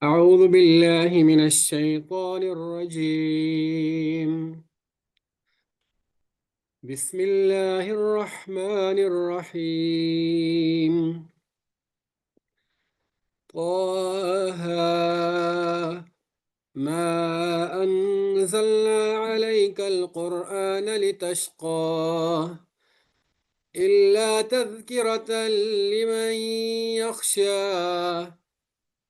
أعوذ بالله من الشيطان الرجيم. بسم الله الرحمن الرحيم. طه ما أنزلنا عليك القرآن لتشقى إلا تذكرة لمن يخشى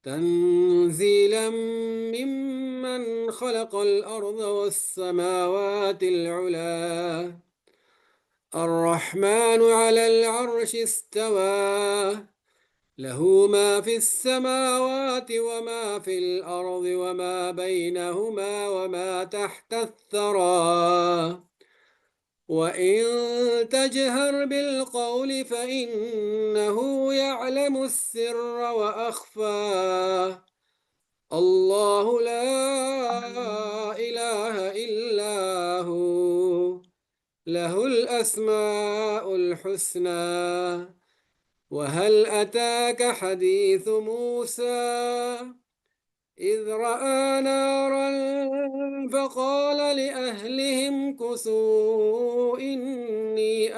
تنزيلا ممن خلق الأرض والسماوات العلى الرحمن على العرش استوى له ما في السماوات وما في الأرض وما بينهما وما تحت الثرى وإن تجهر بالقول فإنه يعلم السر وأخفى الله لا إله إلا هو له الأسماء الحسنى وهل أتاك حديث موسى إذ رأى نارا فقال لأهلهم كثوا إني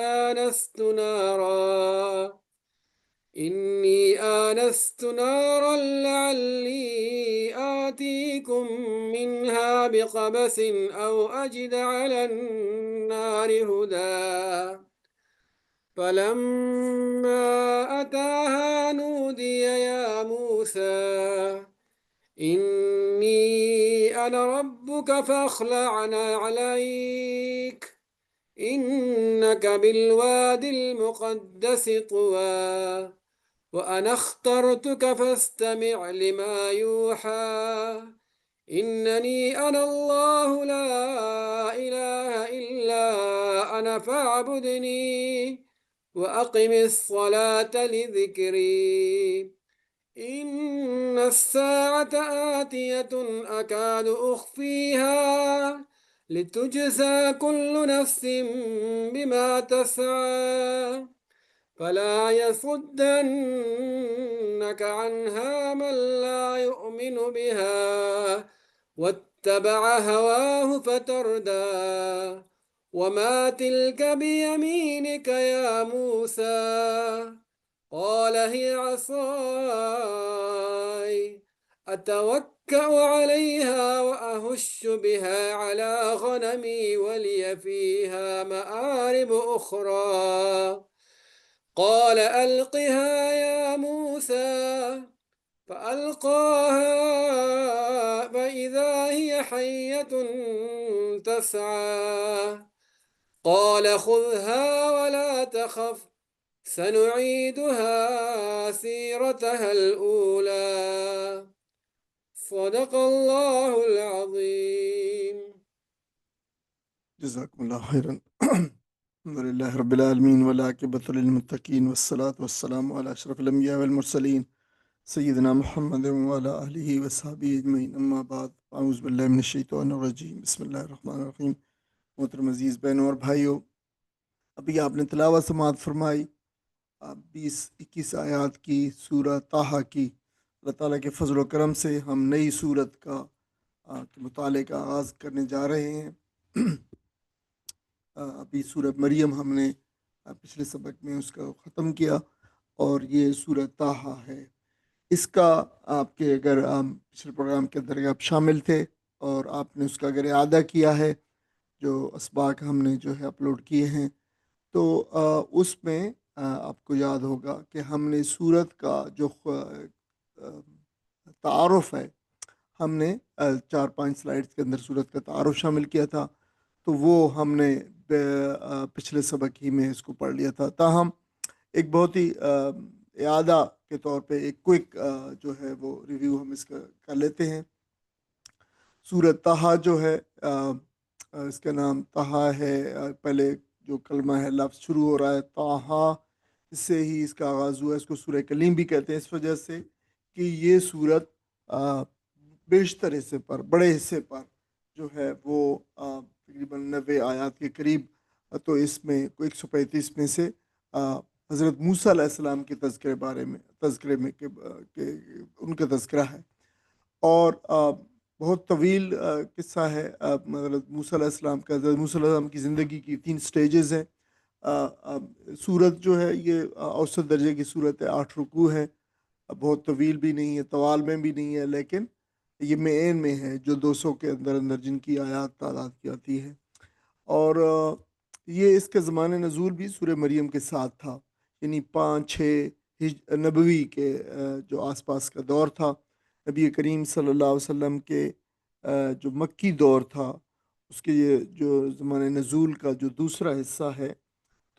آنست نارا لعلي آتيكم منها بقبس أو أجد على النار هدى فلما أتاها نودي يا موسى إني أنا ربك فاخلع عليك إنك بالوادي المقدس طوى وأنا اخترتك فاستمع لما يوحى إنني أنا الله لا إله إلا أنا فاعبدني وأقم الصلاة لذكري إن الساعة آتية أكاد أخفيها لتجزى كل نفس بما تسعى فلا يصدنك عنها من لا يؤمن بها واتبع هواه فتردى وما تلك بيمينك يا موسى قال هي عصاي أتوكأ عليها وأهش بها على غنمي ولي فيها مآرب أخرى قال ألقها يا موسى فألقاها فإذا هي حية تسعى قال خذها ولا تخف سنعيدها سيرتها الأولى صدق الله العظيم. جزاکم اللہ خیرا الحمد للہ رب العالمین والعاقبۃ للمتقین والصلاۃ والسلام علی اشرف الانبیاء والمرسلین سیدنا محمد وعلی آلہ وصحبہ اجمعین اما بعد اعوذ باللہ من الشیطان الرجیم بسم اللہ الرحمن الرحیم۔ محترم عزیز بہنوں اور بھائیوں، ابھی آپ نے تلاوت سماعت فرمائی 20-21 آیات کی سورہ طٰہٰ کی۔ اللہ تعالیٰ کے فضل و کرم سے ہم نئی سورت کا مطالعے کا آغاز کرنے جا رہے ہیں۔ ابھی سورہ مریم ہم نے پچھلے سبق میں اس کا ختم کیا اور یہ سورہ طٰہٰ ہے۔ اس کا آپ کے اگر پچھلے پروگرام کے اندر آپ شامل تھے اور آپ نے اس کا اگر اعادہ کیا ہے، جو اسباق ہم نے جو ہے اپلوڈ کیے ہیں، تو اس میں آپ کو یاد ہوگا کہ ہم نے سورت کا جو تعارف ہے، ہم نے 4-5 سلائڈس کے اندر سورت کا تعارف شامل کیا تھا، تو وہ ہم نے پچھلے سبق ہی میں اس کو پڑھ لیا تھا۔ تاہم ایک بہت ہی اعادہ کے طور پہ ایک کوئک جو ہے وہ ریویو ہم اس کا کر لیتے ہیں۔ سورۃ طٰہٰ جو ہے اس کا نام طٰہٰ ہے، پہلے جو کلمہ ہے لفظ شروع ہو رہا ہے طٰہٰ، اس سے ہی اس کا آغاز ہوا ہے۔ اس کو سورہ کلیم بھی کہتے ہیں اس وجہ سے کہ یہ سورت بیشتر حصے پر، بڑے حصے پر جو ہے وہ تقریباً 90 آیات کے قریب، تو اس میں 135 میں سے حضرت موسیٰ علیہ السلام کے تذکرے میں کہ ان کا تذکرہ ہے، اور بہت طویل قصہ ہے حضرت موسیٰ علیہ السلام کا. حضرت موسیٰ علیہ السلام کی زندگی کی 3 سٹیجز ہیں. سورت جو ہے یہ اوسط درجے کی صورت ہے، 8 رکوع ہے، بہت طویل بھی نہیں ہے، طوال میں بھی نہیں ہے، لیکن یہ معین میں ہے جو 200 کے اندر اندر جن کی آیات تعداد کی آتی ہے. اور یہ اس کے زمانے نزول بھی سورہ مریم کے ساتھ تھا، یعنی 5-6 نبوی کے جو آس پاس کا دور تھا. نبی کریم صلی اللہ علیہ وسلم کے جو مکی دور تھا اس کے یہ جو زمانے نزول کا جو دوسرا حصہ ہے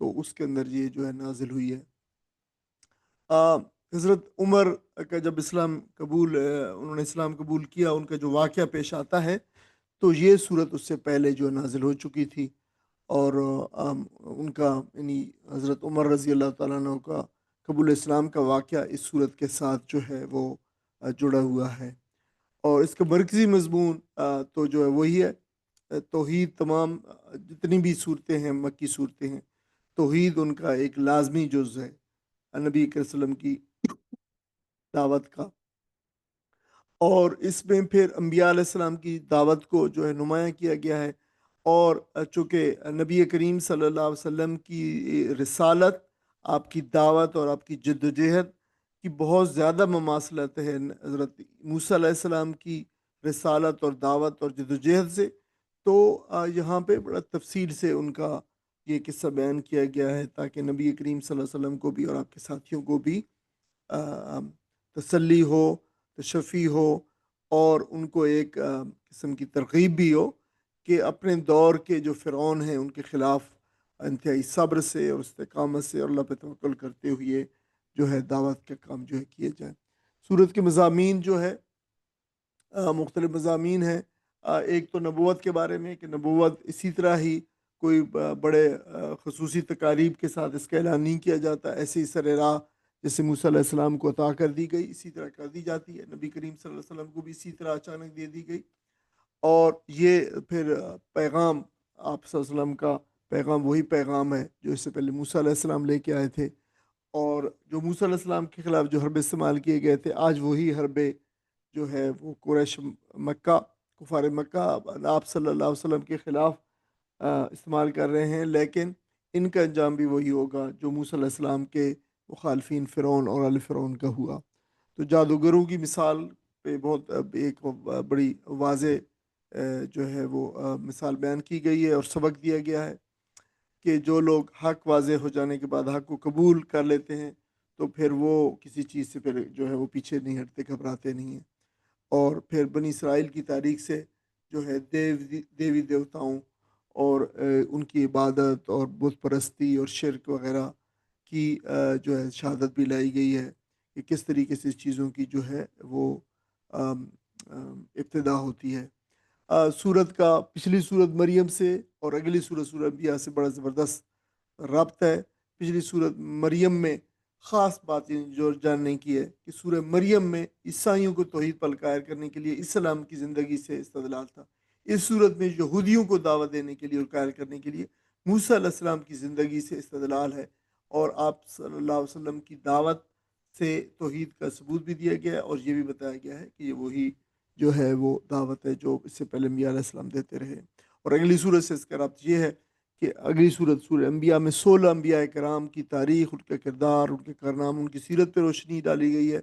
تو اس کے اندر یہ جو ہے نازل ہوئی ہے. حضرت عمر کا جب انہوں نے اسلام قبول کیا، ان کا جو واقعہ پیش آتا ہے تو یہ صورت اس سے پہلے جو نازل ہو چکی تھی. اور ان کا یعنی حضرت عمر رضی اللہ تعالیٰ عنہ کا قبول اسلام کا واقعہ اس صورت کے ساتھ جو ہے وہ جڑا ہوا ہے. اور اس کا مرکزی مضمون تو جو ہے وہی ہے توحید. تمام جتنی بھی صورتیں ہیں مکی صورتیں ہیں، توحید ان کا ایک لازمی جز ہے نبی کریم صلی اللہ علیہ وسلم کی دعوت کا. اور اس میں پھر انبیاء علیہ السلام کی دعوت کو جو ہے نمایاں کیا گیا ہے. اور چونکہ نبی کریم صلی اللہ علیہ وسلم کی رسالت، آپ کی دعوت اور آپ کی جد و جہد کی بہت زیادہ مماثلت ہے حضرت موسیٰ علیہ السلام کی رسالت اور دعوت اور جد و جہد سے. تو یہاں پہ بڑا تفصیل سے ان کا یہ قصہ بیان کیا گیا ہے تاکہ نبی کریم صلی اللہ علیہ وسلم کو بھی اور آپ کے ساتھیوں کو بھی تسلی ہو، تشفی ہو، اور ان کو ایک قسم کی ترغیب بھی ہو کہ اپنے دور کے جو فرعون ہیں ان کے خلاف انتہائی صبر سے اور استقامت سے اور اللہ پہ توکل کرتے ہوئے جو ہے دعوت کا کام جو ہے کیے جائیں. سورت کے مضامین جو ہے مختلف مضامین ہیں. ایک تو نبوت کے بارے میں کہ نبوت اسی طرح ہی کوئی بڑے خصوصی تقاریب کے ساتھ اس کا اعلان نہیں کیا جاتا، ایسے ہی سر راہ جیسے موسیٰ علیہ السلام کو عطا کر دی گئی اسی طرح کر دی جاتی ہے. نبی کریم صلی اللہ علیہ وسلم کو بھی اسی طرح اچانک دے دی گئی. اور یہ پھر پیغام آپ صلی اللہ علیہ وسلم کا پیغام وہی پیغام ہے جو اس سے پہلے موسیٰ علیہ السلام لے کے آئے تھے. اور جو موسیٰ علیہ السلام کے خلاف جو حربے استعمال کیے گئے تھے، آج وہی حربے جو ہے وہ قریش مکہ، کفار مکہ آپ صلی اللہ علیہ وسلم کے خلاف استعمال کر رہے ہیں، لیکن ان کا انجام بھی وہی ہوگا جو موسیٰ علیہ السلام کے مخالفین فرعون اور آل فرعون کا ہوا. تو جادوگروں کی مثال پہ بہت ایک بڑی واضح جو ہے وہ مثال بیان کی گئی ہے اور سبق دیا گیا ہے کہ جو لوگ حق واضح ہو جانے کے بعد حق کو قبول کر لیتے ہیں تو پھر وہ کسی چیز سے پھر جو ہے وہ پیچھے نہیں ہٹتے، گھبراتے نہیں ہیں. اور پھر بنی اسرائیل کی تاریخ سے جو ہے دیوی دیوتاؤں اور ان کی عبادت اور بت پرستی اور شرک وغیرہ کی جو ہے شہادت بھی لائی گئی ہے کہ کس طریقے سے اس چیزوں کی جو ہے وہ ابتدا ہوتی ہے. سورت کا پچھلی سورت مریم سے اور اگلی سورت انبیاء سے بڑا زبردست ربط ہے. پچھلی سورت مریم میں خاص بات جو جاننے کی ہے کہ سورہ مریم میں عیسائیوں کو توحید پر قائل کرنے کے لیے اسلام کی زندگی سے استدلال تھا. اس صورت میں یہودیوں کو دعوت دینے کے لیے اور قائل کرنے کے لیے موسیٰ علیہ السلام کی زندگی سے استدلال ہے. اور آپ صلی اللہ علیہ وسلم کی دعوت سے توحید کا ثبوت بھی دیا گیا ہے اور یہ بھی بتایا گیا ہے کہ یہ وہی جو ہے وہ دعوت ہے جو اس سے پہلے انبیاء علیہ السلام دیتے رہے. اور اگلی صورت سے اس کا ربط یہ ہے کہ اگلی صورت سورہ انبیاء میں 16 انبیاء کرام کی تاریخ، ان کے کردار، ان کے کارنام، ان کی سیرت پہ روشنی ڈالی گئی ہے.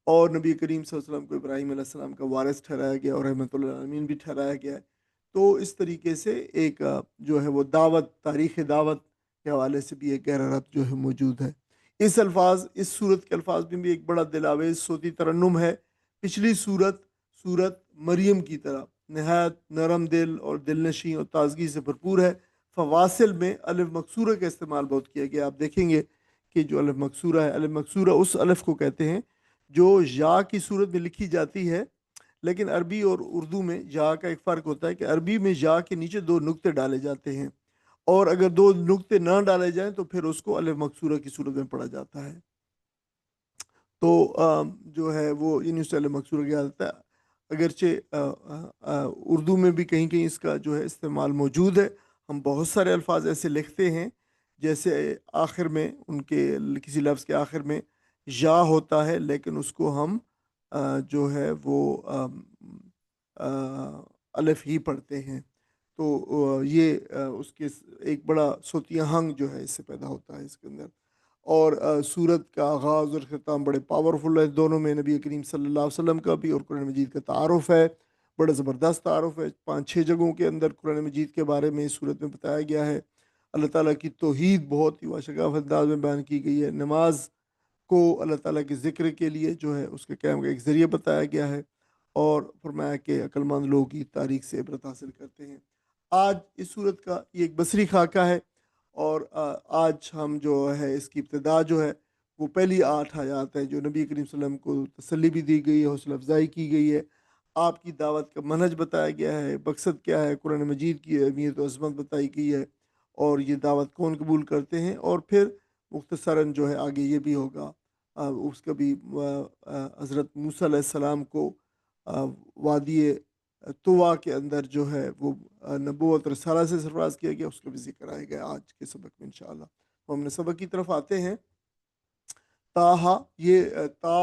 اور نبی کریم صلی اللہ علیہ وسلم کو ابراہیم علیہ السلام کا وارث ٹھہرایا گیا اور رحمۃ اللہ عالمین بھی ٹھہرایا گیا ہے. تو اس طریقے سے ایک جو ہے وہ دعوت، تاریخ دعوت کے حوالے سے بھی ایک گہرا ربط جو ہے موجود ہے. اس صورت کے الفاظ میں بھی ایک بڑا دلاویز صوتی ترنم ہے. پچھلی صورت مریم کی طرح نہایت نرم دل اور دل نشیں اور تازگی سے بھرپور ہے. فواصل میں الف مکسورہ کا استعمال بہت کیا گیا. آپ دیکھیں گے کہ جو الف مکسورہ ہے، الف مکسورہ اس الف کو کہتے ہیں جو یا کی صورت میں لکھی جاتی ہے، لیکن عربی اور اردو میں یا کا ایک فرق ہوتا ہے کہ عربی میں یا کے نیچے 2 نقطے ڈالے جاتے ہیں، اور اگر 2 نقطے نہ ڈالے جائیں تو پھر اس کو الف مکسورہ کی صورت میں پڑھا جاتا ہے. تو جو ہے وہ سے الف مکسورہ کیا جاتا ہے. اگرچہ اردو میں بھی کہیں کہیں اس کا جو ہے استعمال موجود ہے. ہم بہت سارے الفاظ ایسے لکھتے ہیں جیسے آخر میں ان کے کسی لفظ کے آخر میں یا ہوتا ہے، لیکن اس کو ہم جو ہے وہ الف ہی پڑھتے ہیں، تو یہ اس کے ایک بڑا صوتیہ ہنگ جو ہے اس سے پیدا ہوتا ہے اس کے اندر۔ اور سورت کا آغاز اور ختام بڑے پاورفل ہے، دونوں میں نبی کریم صلی اللہ علیہ وسلم کا بھی اور قرآن مجید کا تعارف ہے، بڑا زبردست تعارف ہے۔ 5-6 جگہوں کے اندر قرآن مجید کے بارے میں اس صورت میں بتایا گیا ہے۔ اللہ تعالیٰ کی توحید بہت ہی واشگاف انداز میں بیان کی گئی ہے۔ نماز کو اللہ تعالیٰ کے ذکر کے لیے جو ہے اس کے قیام کا ایک ذریعہ بتایا گیا ہے، اور فرمایا کہ عقل مند لوگ کی تاریخ سے عبرت حاصل کرتے ہیں۔ آج اس صورت کا یہ ایک بصری خاکہ ہے، اور آج ہم جو ہے اس کی ابتدا جو ہے وہ پہلی 8 آیات ہے جو نبی کریم صلی اللہ علیہ وسلم کو تسلی بھی دی گئی ہے، حوصلہ افزائی کی گئی ہے، آپ کی دعوت کا منہج بتایا گیا ہے، مقصد کیا ہے، قرآن مجید کی اہمیت و عظمت بتائی گئی ہے، اور یہ دعوت کون قبول کرتے ہیں، اور پھر مختصراً جو ہے آگے یہ بھی ہوگا اس کا بھی حضرت موسیٰ علیہ السلام کو وادی طوا کے اندر جو ہے وہ نبوت رسالہ سے سرفراز کیا گیا، اس کا بھی ذکر آئے گا آج کے سبق میں انشاءاللہ۔ تو ہم نے سبق کی طرف آتے ہیں۔ تاہا، یہ تا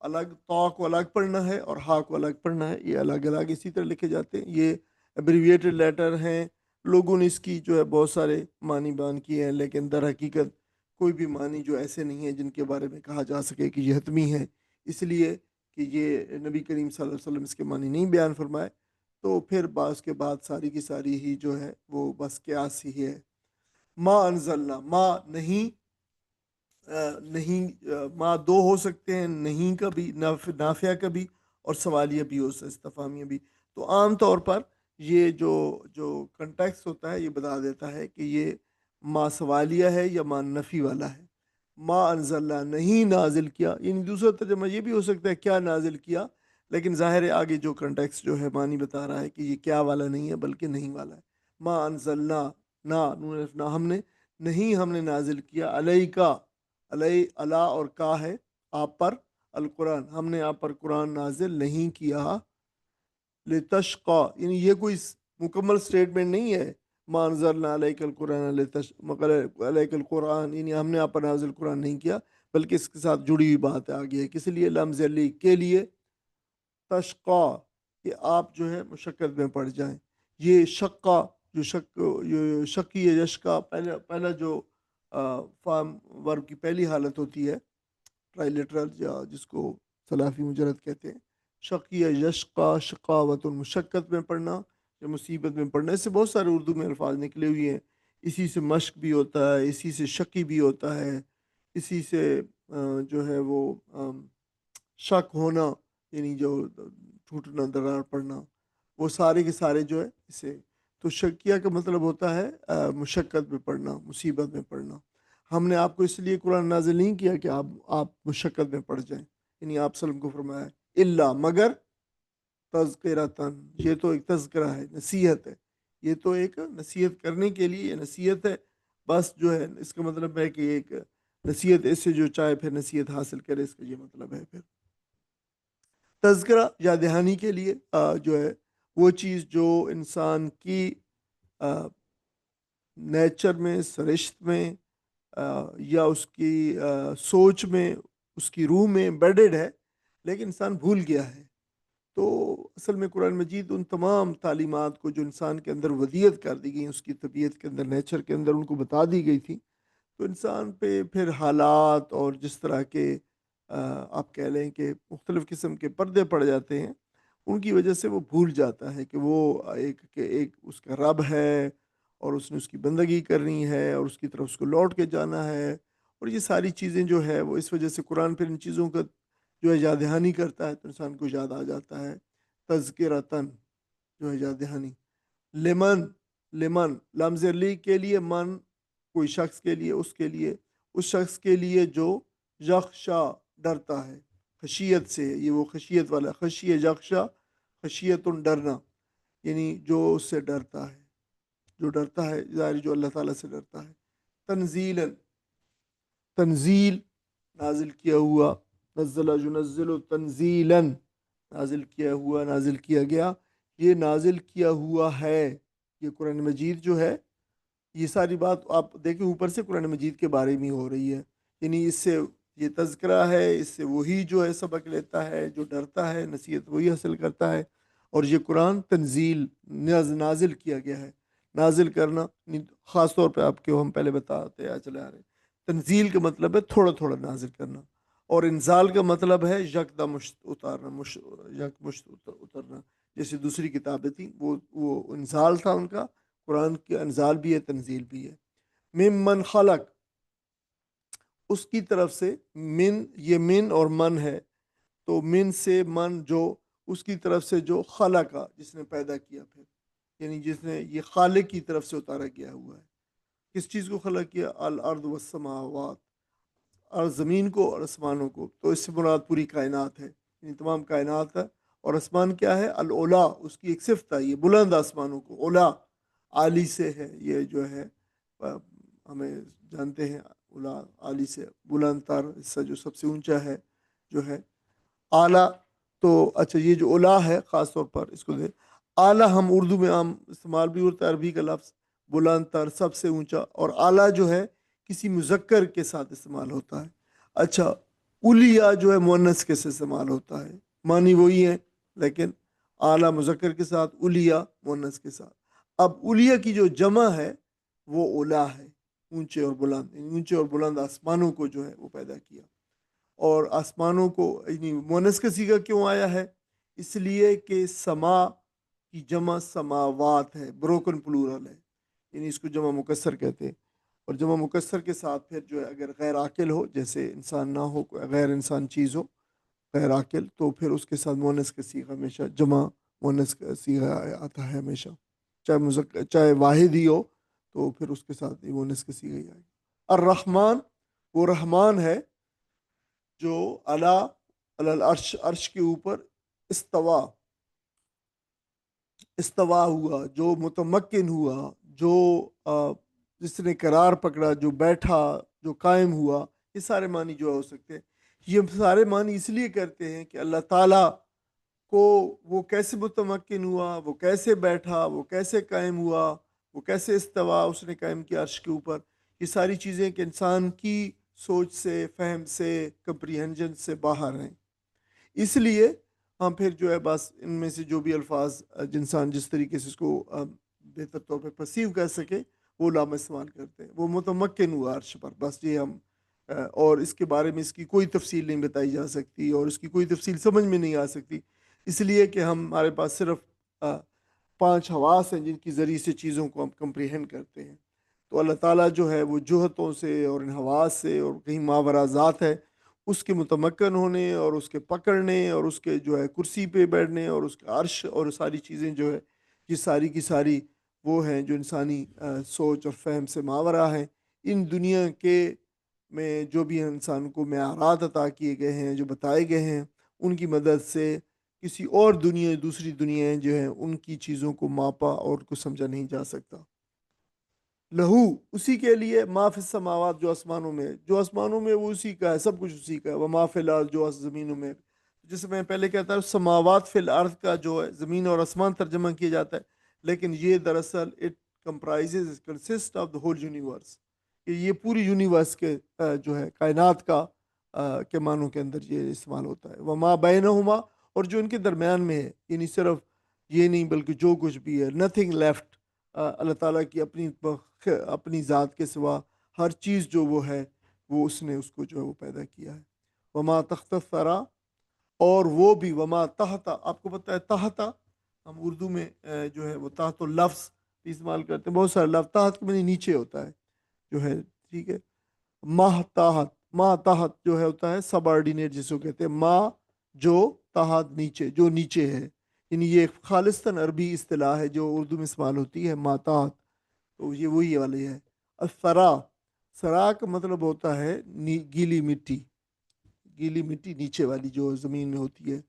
الگ، تا کو الگ پڑھنا ہے اور ہا کو الگ پڑھنا ہے، یہ الگ الگ اسی طرح لکھے جاتے ہیں، یہ ایبریویٹڈ لیٹر ہیں۔ لوگوں نے اس کی جو ہے بہت سارے معنی بیان کیے ہیں، لیکن در حقیقت کوئی بھی معنی جو ایسے نہیں ہیں جن کے بارے میں کہا جا سکے کہ یہ حتمی ہے، اس لیے کہ یہ نبی کریم صلی اللہ علیہ وسلم اس کے معنی نہیں بیان فرمائے، تو پھر اس کے بعد ساری کی ساری ہی جو ہے وہ بس قیاس ہی ہے۔ ما انزلنا، ما نہیں، نہیں ما دو ہو سکتے ہیں، نہیں کا بھی، نافیہ کا بھی، اور سوالیہ بھی ہو سکتا، استفہامیہ بھی۔ تو عام طور پر یہ جو کنٹیکس ہوتا ہے یہ بتا دیتا ہے کہ یہ ما سوالیہ ہے یا ما نفی والا ہے۔ ما انزلنا، نہیں نازل کیا، یعنی دوسرا ترجمہ یہ بھی ہو سکتا ہے کیا نازل کیا، لیکن ظاہر ہے آگے جو کنٹیکس جو ہے معنی بتا رہا ہے کہ یہ کیا والا نہیں ہے بلکہ نہیں والا ہے۔ ما انزلنا، نون الف نا، ہم نے نہیں، ہم نے نازل کیا، علیکا، علیہ اللہ اور کا ہے آپ پر، القرآن، ہم نے آپ پر قرآن نازل نہیں کیا، لتشقا، یعنی یہ کوئی مکمل سٹیٹمنٹ نہیں ہے، ما انزلنا علیک القرآن مگر علیک القرآن، یعنی ہم نے آپ پر نازل قرآن نہیں کیا، بلکہ اس کے ساتھ جڑی ہوئی بات ہے آگے ہے، کس لیے، لمز علی کے لیے، تشقا کہ آپ جو ہے مشقت میں پڑ جائیں۔ یہ شقا، جو شقی ہے، یشقا، پہلا جو فارم ورب کی پہلی حالت ہوتی ہے، ٹرائی لٹرل، یا جس کو سلافی مجرد کہتے ہیں، شقی یشقا، شقاوت، مشقت میں پڑھنا یا مصیبت میں پڑھنا، اس سے بہت سارے اردو میں الفاظ نکلے ہوئے ہیں، اسی سے مشق بھی ہوتا ہے، اسی سے شقی بھی ہوتا ہے، اسی سے جو ہے وہ شک ہونا، یعنی جو ٹوٹنا، درار پڑنا، وہ سارے کے سارے جو ہے اسے، تو شکیہ کا مطلب ہوتا ہے مشقت میں پڑھنا، مصیبت میں پڑھنا۔ ہم نے آپ کو اس لیے قرآن نازل نہیں کیا کہ آپ مشقت میں پڑ جائیں، یعنی آپ وسلم کو فرمایا الا، مگر تذکرتاً، یہ تو ایک تذکرہ ہے، نصیحت ہے، یہ تو ایک نصیحت کرنے کے لیے یہ نصیحت ہے، بس جو ہے اس کا مطلب ہے کہ ایک نصیحت، اس سے جو چاہے پھر نصیحت حاصل کرے، اس کا یہ مطلب ہے۔ پھر تذکرہ یاد دہانی کے لیے جو ہے وہ چیز جو انسان کی نیچر میں، سرشت میں، یا اس کی سوچ میں، اس کی روح میں بیڈڈ ہے، لیکن انسان بھول گیا ہے، تو اصل میں قرآن مجید ان تمام تعلیمات کو جو انسان کے اندر ودیت کر دی گئی، اس کی طبیعت کے اندر، نیچر کے اندر ان کو بتا دی گئی تھی، تو انسان پہ پھر حالات اور جس طرح کے آپ کہہ لیں کہ مختلف قسم کے پردے پڑ جاتے ہیں، ان کی وجہ سے وہ بھول جاتا ہے کہ وہ ایک اس کا رب ہے، اور اس نے اس کی بندگی کرنی ہے، اور اس کی طرف اس کو لوٹ کے جانا ہے، اور یہ ساری چیزیں جو ہے وہ اس وجہ سے قرآن پھر ان چیزوں کا جو ہے یاد دہانی کرتا ہے، تو انسان کو یاد آ جاتا ہے۔ تذکرتاً، جو ہے یاد دہانی، لمن، لمن لمز لی کے لیے، من کوئی شخص کے لیے، اس شخص کے لیے جو یخشا ڈرتا ہے، خشیت سے، یہ وہ خشیت والا، خشیہ یخشا، خشیت ڈرنا، یعنی جو اس سے ڈرتا ہے، جو ڈرتا ہے، ظاہر جو اللہ تعالیٰ سے ڈرتا ہے۔ تنزیلاً، تنزیل، نازل کیا ہوا، نزل ینزل تنزیلاً، نازل کیا ہوا، نازل کیا گیا، یہ نازل کیا ہوا ہے، یہ قرآن مجید جو ہے، یہ ساری بات آپ دیکھیں اوپر سے قرآن مجید کے بارے میں ہو رہی ہے، یعنی اس سے یہ تذکرہ ہے، اس سے وہی جو ہے سبق لیتا ہے، جو ڈرتا ہے نصیحت وہی حاصل کرتا ہے۔ اور یہ قرآن تنزیل نازل کیا گیا ہے۔ نازل کرنا خاص طور پہ آپ کو ہم پہلے بتاتے چلے آ رہے ہیں، تنزیل کا مطلب ہے تھوڑا تھوڑا نازل کرنا، اور انزال کا مطلب ہے یکدم اتارنا، یکمشت اترنا۔ جیسے دوسری کتابیں تھیں وہ انزال تھا ان کا، قرآن کی انزال بھی ہے تنزیل بھی ہے۔ ممن خلق، اس کی طرف سے، من یہ من اور من ہے، تو من سے من جو اس کی طرف سے جو خلق، جس نے پیدا کیا، پھر یعنی جس نے یہ خالق کی طرف سے اتارا گیا ہوا ہے۔ کس چیز کو خلق کیا؟ الارض والسماوات، اور زمین کو اور آسمانوں کو، تو اس سے مراد پوری کائنات ہے، یعنی تمام کائنات ہے۔ اور آسمان کیا ہے؟ العلا، اس کی ایک صفت ہے، یہ بلند آسمانوں کو، اولا عالی سے ہے، یہ جو ہے ہمیں جانتے ہیں اولا عالی سے بلند تر حصہ جو سب سے اونچا ہے جو ہے اعلیٰ۔ تو اچھا یہ جو اولا ہے خاص طور پر اس کو دے اعلیٰ، ہم اردو میں عام استعمال بھی ہوتا ہے عربی کا لفظ بلند تر، سب سے اونچا، اور اعلیٰ جو ہے کسی مذکر کے ساتھ استعمال ہوتا ہے۔ اچھا اولیا جو ہے مؤنث کے سے استعمال ہوتا ہے، معنی وہی ہے لیکن اعلیٰ مذکر کے ساتھ، اولیا مؤنث کے ساتھ۔ اب اولیا کی جو جمع ہے وہ اولا ہے، اونچے اور بلند، اونچے اور بلند آسمانوں کو جو ہے وہ پیدا کیا۔ اور آسمانوں کو یعنی مؤنث کا صیغہ کیوں آیا ہے؟ اس لیے کہ سما کی جمع سماوات ہے، بروکن پلورل ہے، یعنی اس کو جمع مکسر کہتے ہیں۔ اور جمع مکسر کے ساتھ پھر جو ہے اگر غیر عاقل ہو، جیسے انسان نہ ہو، کوئی غیر انسان چیز ہو غیر عاقل، تو پھر اس کے ساتھ مؤنث کا صیغہ ہمیشہ جمع مؤنث کا صیغہ آتا ہے ہمیشہ، چاہے واحد ہی ہو تو پھر اس کے ساتھ مؤنث کا صیغہ ہی آئے گا۔ الرحمن، وہ رحمان ہے جو العرش، عرش کے اوپر استوا ہوا، جو متمکن ہوا، جو جس نے قرار پکڑا، جو بیٹھا، جو قائم ہوا، یہ سارے معنی جو ہو سکتے ہیں۔ یہ سارے معنی اس لیے کرتے ہیں کہ اللہ تعالیٰ کو وہ کیسے متمکن ہوا، وہ کیسے بیٹھا، وہ کیسے قائم ہوا، وہ کیسے استوا اس نے قائم کیا عرش کے اوپر، یہ ساری چیزیں کہ انسان کی سوچ سے، فہم سے، کمپریہنجن سے باہر ہیں۔ اس لیے ہم پھر جو ہے بس ان میں سے جو بھی الفاظ انسان جس طریقے سے اس کو بہتر طور پہ پرسیو کر سکے وہ لام استعمال کرتے ہیں۔ وہ متمکن ہوا عرش پر، بس یہ ہم اور اس کے بارے میں اس کی کوئی تفصیل نہیں بتائی جا سکتی، اور اس کی کوئی تفصیل سمجھ میں نہیں آ سکتی، اس لیے کہ ہمارے پاس صرف 5 حواس ہیں جن کی ذریعے سے چیزوں کو ہم کمپریہنڈ کرتے ہیں۔ تو اللہ تعالیٰ جو ہے وہ جہتوں سے اور ان حواس سے اور کہیں ماورا ذات ہے، اس کے متمکن ہونے اور اس کے پکڑنے اور اس کے جو ہے کرسی پہ بیٹھنے اور اس کا عرش اور ساری چیزیں جو ہے یہ ساری کی ساری وہ ہیں جو انسانی سوچ اور فہم سے ماورا ہیں۔ ان دنیا کے میں جو بھی انسان کو معیارات عطا کیے گئے ہیں، جو بتائے گئے ہیں، ان کی مدد سے کسی اور دنیا، دوسری دنیایں جو ہیں ان کی چیزوں کو ماپا اور کو سمجھا نہیں جا سکتا۔ لہو، اسی کے لیے، ما فی السماوات، جو آسمانوں میں، جو آسمانوں میں وہ اسی کا ہے، سب کچھ اسی کا ہے، وہ ما فی الارض، جو زمینوں میں، جیسے میں پہلے کہتا ہوں سماوات فی الارض کا جو ہے زمین اور آسمان ترجمہ کیا جاتا ہے، لیکن یہ دراصل it کمپرائزز consist of the whole universe, کہ یہ پوری یونیورس کے جو ہے کائنات کا کے معنوں کے اندر یہ استعمال ہوتا ہے۔ وما بینہما، اور جو ان کے درمیان میں ہے، یعنی صرف یہ نہیں بلکہ جو کچھ بھی ہے، نتھنگ لیفٹ، اللہ تعالیٰ کی اپنی ذات کے سوا ہر چیز جو وہ ہے وہ اس نے اس کو جو ہے وہ پیدا کیا ہے۔ وما تحت الثری، اور وہ بھی وما تحت، آپ کو پتہ ہے تحت ہم اردو میں جو ہے وہ تحت لفظ استعمال کرتے ہیں، بہت سارے لفظ تحت کے معنی نیچے ہوتا ہے جو ہے، ٹھیک ہے۔ ماہ تحت، ماہ تحت جو ہے ہوتا ہے سب آرڈینیٹ جس کو کہتے ہیں، ماں جو تحت نیچے، جو نیچے ہے، یعنی یہ خالصتاً عربی اصطلاح ہے جو اردو میں استعمال ہوتی ہے، ما تحت، تو یہ وہی والی ہے۔ الثرا، سرا کا مطلب ہوتا ہے گیلی مٹی، گیلی مٹی نیچے والی جو زمین میں ہوتی ہے،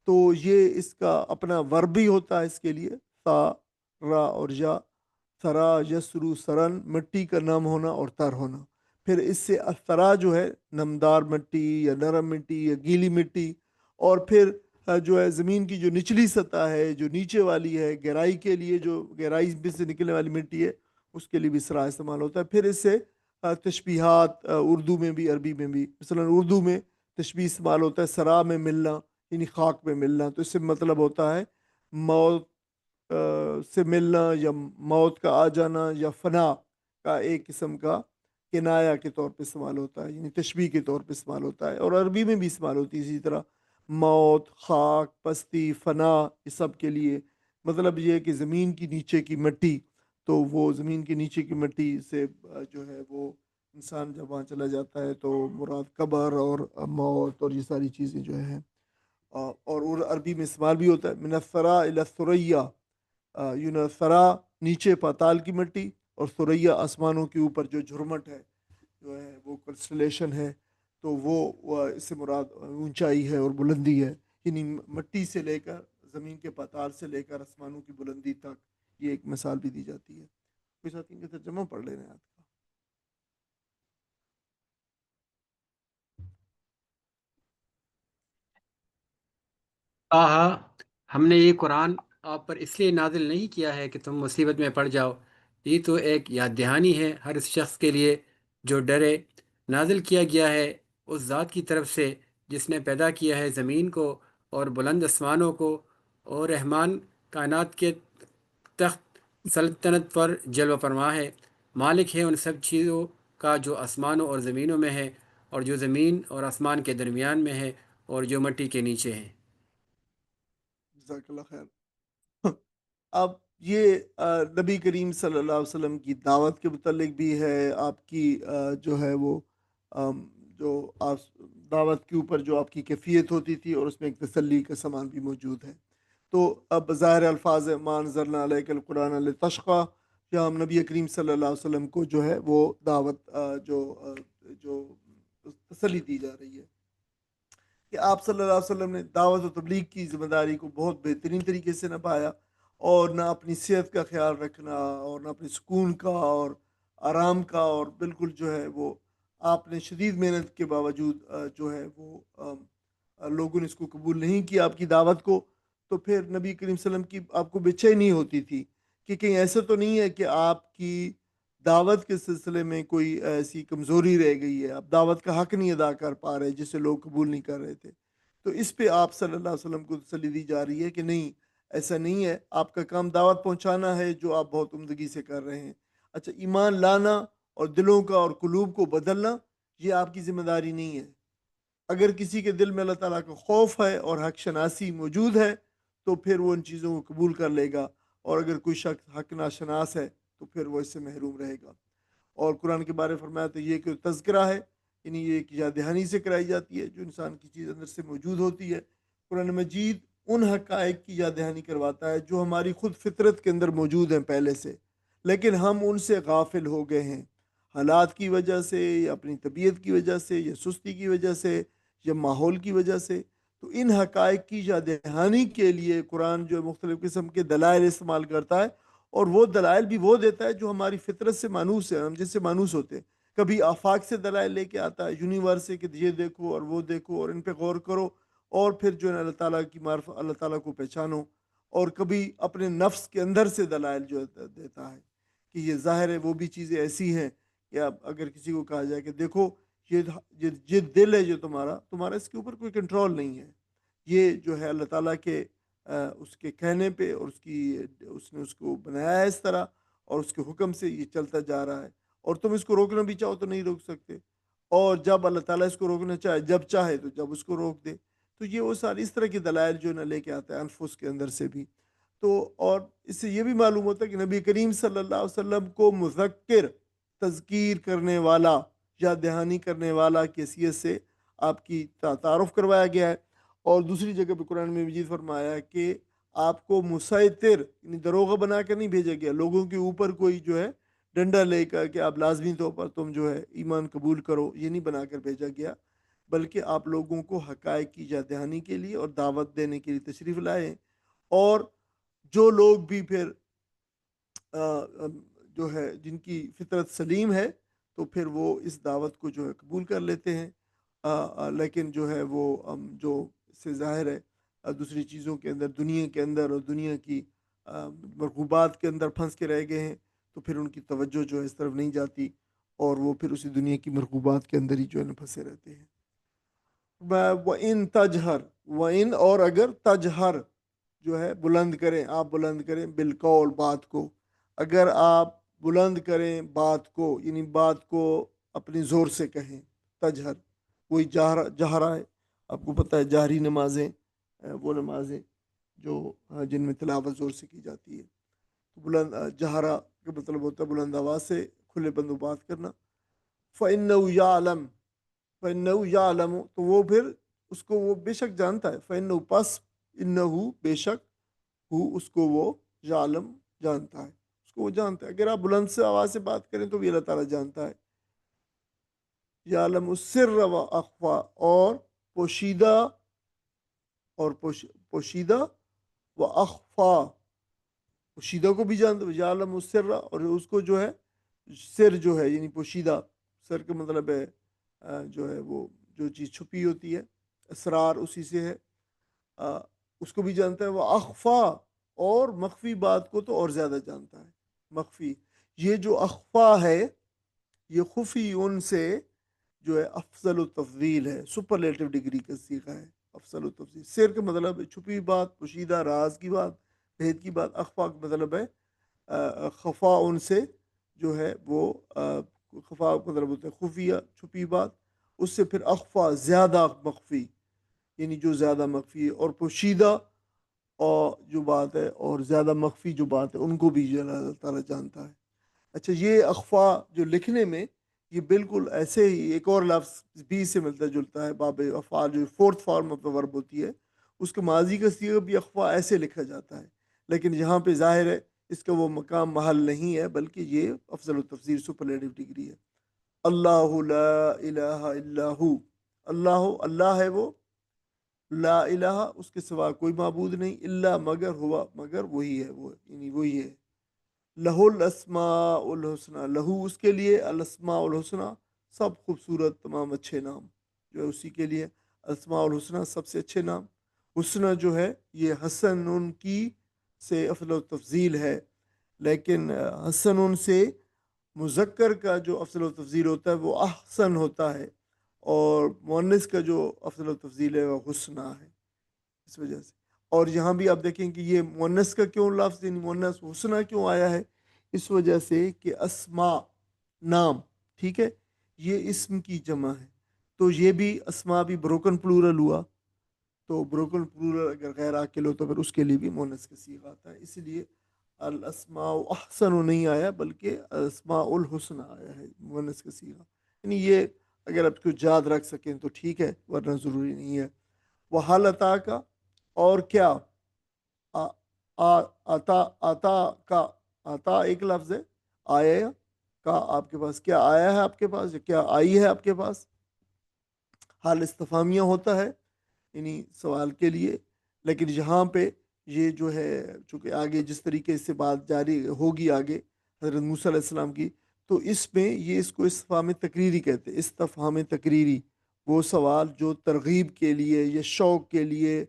تو یہ اس کا اپنا ورب بھی ہوتا ہے اس کے لیے، تا را اور یا، ثرا یسرو سرن، مٹی کا نم ہونا اور تر ہونا، پھر اس سے الثرا جو ہے نمدار مٹی یا نرم مٹی یا گیلی مٹی، اور پھر جو ہے زمین کی جو نچلی سطح ہے، جو نیچے والی ہے، گہرائی کے لیے جو گہرائی میں سے نکلنے والی مٹی ہے، اس کے لیے بھی سرا استعمال ہوتا ہے۔ پھر اس سے تشبیہات اردو میں بھی عربی میں بھی، مثلا اردو میں تشبیہ استعمال ہوتا ہے سرا میں ملنا، یعنی خاک میں ملنا، تو اس سے مطلب ہوتا ہے موت سے ملنا یا موت کا آ جانا یا فنا کا ایک قسم کا کنایا کے طور پہ استعمال ہوتا ہے، یعنی تشبیہ کے طور پہ استعمال ہوتا ہے، اور عربی میں بھی استعمال ہوتی ہے اسی طرح موت، خاک، پستی، فنا، یہ سب کے لیے مطلب یہ ہے کہ زمین کی نیچے کی مٹی، تو وہ زمین کے نیچے کی مٹی سے جو ہے وہ انسان جب وہاں چلا جاتا ہے تو مراد قبر اور موت اور یہ ساری چیزیں جو ہیں اور عربی میں استعمال بھی ہوتا ہے من الثرى الی الثریا، ثرا نیچے پاتال کی مٹی اور ثریا آسمانوں کے اوپر جو جھرمٹ ہے، جو ہے وہ کنسٹلیشن ہے، تو وہ اس سے مراد اونچائی ہے اور بلندی ہے، یعنی مٹی سے لے کر زمین کے پاتال سے لے کر آسمانوں کی بلندی تک یہ ایک مثال بھی دی جاتی ہے۔ کوئی ساتھی ان کا ترجمہ پڑھ لے رہے ہیں آپ کا؟ آہا، ہم نے یہ قرآن آپ پر اس لیے نازل نہیں کیا ہے کہ تم مصیبت میں پڑ جاؤ، یہ تو ایک یاد دہانی ہے ہر اس شخص کے لیے جو ڈرے۔ نازل کیا گیا ہے اس ذات کی طرف سے جس نے پیدا کیا ہے زمین کو اور بلند آسمانوں کو، اور رحمان کائنات کے تخت سلطنت پر جلوہ فرما ہے، مالک ہے ان سب چیزوں کا جو آسمانوں اور زمینوں میں ہے، اور جو زمین اور آسمان کے درمیان میں ہے، اور جو مٹی کے نیچے ہے۔ جزاک اللہ خیر۔ اب یہ نبی کریم صلی اللہ علیہ وسلم کی دعوت کے متعلق بھی ہے، آپ کی جو ہے وہ جو دعوت کے اوپر جو آپ کی کیفیت ہوتی تھی، اور اس میں ایک تسلی کا سامان بھی موجود ہے۔ تو اب بظاہر الفاظ ما انزلنا علیک القرآن لتشقی، یا ہم نبی کریم صلی اللہ علیہ وسلم کو جو ہے وہ دعوت جو تسلی دی جا رہی ہے کہ آپ صلی اللہ علیہ وسلم نے دعوت و تبلیغ کی ذمہ داری کو بہت بہترین طریقے سے نبھایا، اور نہ اپنی صحت کا خیال رکھنا اور نہ اپنے سکون کا اور آرام کا، اور بالکل جو ہے وہ آپ نے شدید محنت کے باوجود جو ہے وہ لوگوں نے اس کو قبول نہیں کیا آپ کی دعوت کو، تو پھر نبی کریم صلی اللہ علیہ وسلم کی آپ کو بے چینی ہوتی تھی کہ کہیں ایسا تو نہیں ہے کہ آپ کی دعوت کے سلسلے میں کوئی ایسی کمزوری رہ گئی ہے، آپ دعوت کا حق نہیں ادا کر پا رہے جسے لوگ قبول نہیں کر رہے تھے۔ تو اس پہ آپ صلی اللہ علیہ وسلم کو تسلی دی جا رہی ہے کہ نہیں، ایسا نہیں ہے، آپ کا کام دعوت پہنچانا ہے جو آپ بہت عمدگی سے کر رہے ہیں۔ اچھا، ایمان لانا اور دلوں کا اور قلوب کو بدلنا یہ آپ کی ذمہ داری نہیں ہے۔ اگر کسی کے دل میں اللہ تعالیٰ کا خوف ہے اور حق شناسی موجود ہے تو پھر وہ ان چیزوں کو قبول کر لے گا، اور اگر کوئی شخص حق ناشناس ہے تو پھر وہ اس سے محروم رہے گا۔ اور قرآن کے بارے فرمایا تو یہ کہ تذکرہ ہے، یعنی یہ ایک یاد دہانی سے کرائی جاتی ہے جو انسان کی چیز اندر سے موجود ہوتی ہے۔ قرآن مجید ان حقائق کی یاد دہانی کرواتا ہے جو ہماری خود فطرت کے اندر موجود ہیں پہلے سے، لیکن ہم ان سے غافل ہو گئے ہیں، حالات کی وجہ سے یا اپنی طبیعت کی وجہ سے یا سستی کی وجہ سے یا ماحول کی وجہ سے۔ تو ان حقائق کی یاد دہانی کے لیے قرآن جو مختلف قسم کے دلائل استعمال کرتا ہے، اور وہ دلائل بھی وہ دیتا ہے جو ہماری فطرت سے مانوس ہے، ہم جس سے مانوس ہوتے ہیں۔ کبھی آفاق سے دلائل لے کے آتا ہے، یونیورس سے کہ یہ دیکھو اور وہ دیکھو اور ان پہ غور کرو، اور پھر جو ہے اللہ تعالیٰ کی معرفت، اللہ تعالیٰ کو پہچانو۔ اور کبھی اپنے نفس کے اندر سے دلائل جو دیتا ہے کہ یہ ظاہر ہے وہ بھی چیزیں ایسی ہیں کہ اب اگر کسی کو کہا جائے کہ دیکھو یہ دل ہے جو تمہارا اس کے اوپر کوئی کنٹرول نہیں ہے، یہ جو ہے اللہ تعالیٰ کے اس کے کہنے پہ، اور اس نے اس کو بنایا ہے اس طرح، اور اس کے حکم سے یہ چلتا جا رہا ہے، اور تم اس کو روکنا بھی چاہو تو نہیں روک سکتے، اور جب اللہ تعالیٰ اس کو روکنا چاہے جب چاہے تو جب اس کو روک دے۔ تو یہ وہ ساری اس طرح کی دلائل جو نہ لے کے آتا ہے انفس کے اندر سے بھی۔ تو اور اس سے یہ بھی معلوم ہوتا ہے کہ نبی کریم صلی اللہ علیہ وسلم کو مذکر، تذکیر کرنے والا، یاد دہانی کرنے والا کی حیثیت سے آپ کی تعارف کروایا گیا ہے، اور دوسری جگہ پہ قرآن میں مجید فرمایا ہے کہ آپ کو مسیطر، یعنی دروغہ بنا کر نہیں بھیجا گیا، لوگوں کے اوپر کوئی جو ہے ڈنڈا لے کر کہ آپ لازمی طور پر تم جو ہے ایمان قبول کرو، یہ نہیں بنا کر بھیجا گیا، بلکہ آپ لوگوں کو حقائق کی یاد دہانی کے لیے اور دعوت دینے کے لیے تشریف لائے ہیں۔ اور جو لوگ بھی پھر جو ہے جن کی فطرت سلیم ہے تو پھر وہ اس دعوت کو جو ہے قبول کر لیتے ہیں، لیکن جو ہے وہ جو اس سے ظاہر ہے دوسری چیزوں کے اندر، دنیا کے اندر اور دنیا کی مرغوبات کے اندر پھنس کے رہ گئے ہیں، تو پھر ان کی توجہ جو ہے اس طرف نہیں جاتی، اور وہ پھر اسی دنیا کی مرغوبات کے اندر ہی جو ہے نا پھنسے رہتے ہیں۔ وَإِن تَجْهَرْ وَإِن اور اگر تجہر جو ہے بلند کریں، آپ بلند کریں بالقول بات کو، اگر آپ بلند کریں بات کو، یعنی بات کو اپنی زور سے کہیں، تجہر وہی جہرا ہے، آپ کو پتہ ہے جہری نمازیں وہ نمازیں جو جن میں تلاوت زور سے کی جاتی ہے، تو بلند جہرا کا مطلب ہوتا ہے بلند آواز سے کھلے بندوں بات کرنا۔ فَإِنَّهُ يَعْلَمُ فَإِنَّهُ يَعْلَمُ تو وہ پھر اس کو وہ بے شک جانتا ہے، فَإِنَّهُ پس إِنَّهُ بے شک ہو اس کو وہ یعلم جانتا ہے، اس کو وہ جانتا ہے۔ اگر آپ بلند سے آواز سے بات کریں تو بھی اللہ تعالیٰ جانتا ہے۔ یعلم السر و اخفا اور پوشیدہ اور پوشیدہ و اخفا، پوشیدہ کو بھی جانتا ہے، یعلم السر اور اس کو جو ہے سر جو ہے یعنی پوشیدہ، سر کا مطلب ہے جو ہے وہ جو چیز چھپی ہوتی ہے، اسرار اسی سے ہے، اس کو بھی جانتا ہے۔ وہ اخفا اور مخفی بات کو تو اور زیادہ جانتا ہے۔ مخفی یہ جو اخفا ہے یہ خفی ان سے جو ہے افضل التفضیل ہے، سپرلیٹو ڈگری کا صیغہ ہے افضل التفضیل۔ سر کا مطلب ہے چھپی بات، پوشیدہ راز کی بات، بھید کی بات۔ اخفا کا مطلب ہے خفا ان سے جو ہے وہ خفا کا مطلب ہوتا ہے خفیہ چھپی بات، اس سے پھر اخفا زیادہ مخفی، یعنی جو زیادہ مخفی ہے، اور پوشیدہ اور جو بات ہے اور زیادہ مخفی جو بات ہے ان کو بھی جو اللہ تعالیٰ جانتا ہے۔ اچھا یہ اخفا جو لکھنے میں یہ بالکل ایسے ہی ایک اور لفظ بھی سے ملتا جلتا ہے، باب افعال جو فورتھ فارم آف دا ورب ہوتی ہے اس کا ماضی کا صیغہ بھی اخفا ایسے لکھا جاتا ہے، لیکن یہاں پہ ظاہر ہے اس کا وہ مقام محل نہیں ہے، بلکہ یہ افضل التفضیل سپرلیٹو ڈگری ہے۔ اللہ لا الہ الا ہو، اللہ ہے وہ، لا الہ اس کے سوا کوئی معبود نہیں، الا مگر ہوا مگر وہی ہے، وہ یعنی وہی ہے۔ لہ الاسماء الحسنہ، لہو اس کے لیے، الاسماء الحسنہ سب خوبصورت تمام اچھے نام جو ہے اسی کے لیے، الاسماء الحسنہ سب سے اچھے نام۔ حسنہ جو ہے یہ حسن ان کی سے افضل التفضیل ہے، لیکن حسن ان سے مذکر کا جو افضل التفضیل ہوتا ہے وہ احسن ہوتا ہے، اور مؤنث کا جو افضل التفضیل ہے وہ حسنہ ہے، اس وجہ سے۔ اور یہاں بھی آپ دیکھیں کہ یہ مؤنث کا کیوں لفظ یعنی مؤنث حسنہ کیوں آیا ہے، اس وجہ سے کہ اسماء نام، ٹھیک ہے، یہ اسم کی جمع ہے، تو یہ بھی اسماء بھی بروکن پلورل ہوا، تو بروکن پلورل اگر غیر عاقل ہو تو پھر اس کے لیے بھی مؤنث کا صیغہ آتا ہے، اس لیے الاسماء احسن نہیں آیا بلکہ الاسماء الحسنہ آیا ہے مؤنث کا صیغہ، یعنی یہ اگر آپ کو یاد رکھ سکیں تو ٹھیک ہے ورنہ ضروری نہیں ہے۔ وہ حال عطا کا اور کیا عطا عطا کا، عطا ایک لفظ ہے، آیا کا آپ کے پاس کیا آیا ہے آپ کے پاس یا کیا آئی ہے آپ کے پاس، حال استفہامیہ ہوتا ہے یعنی سوال کے لیے، لیکن یہاں پہ یہ جو ہے چونکہ آگے جس طریقے سے بات جاری ہوگی آگے حضرت موسیٰ علیہ السلام کی، تو اس میں یہ اس کو استفہام تقریری کہتے ہیں، استفہام تقریری، وہ سوال جو ترغیب کے لیے یا شوق کے لیے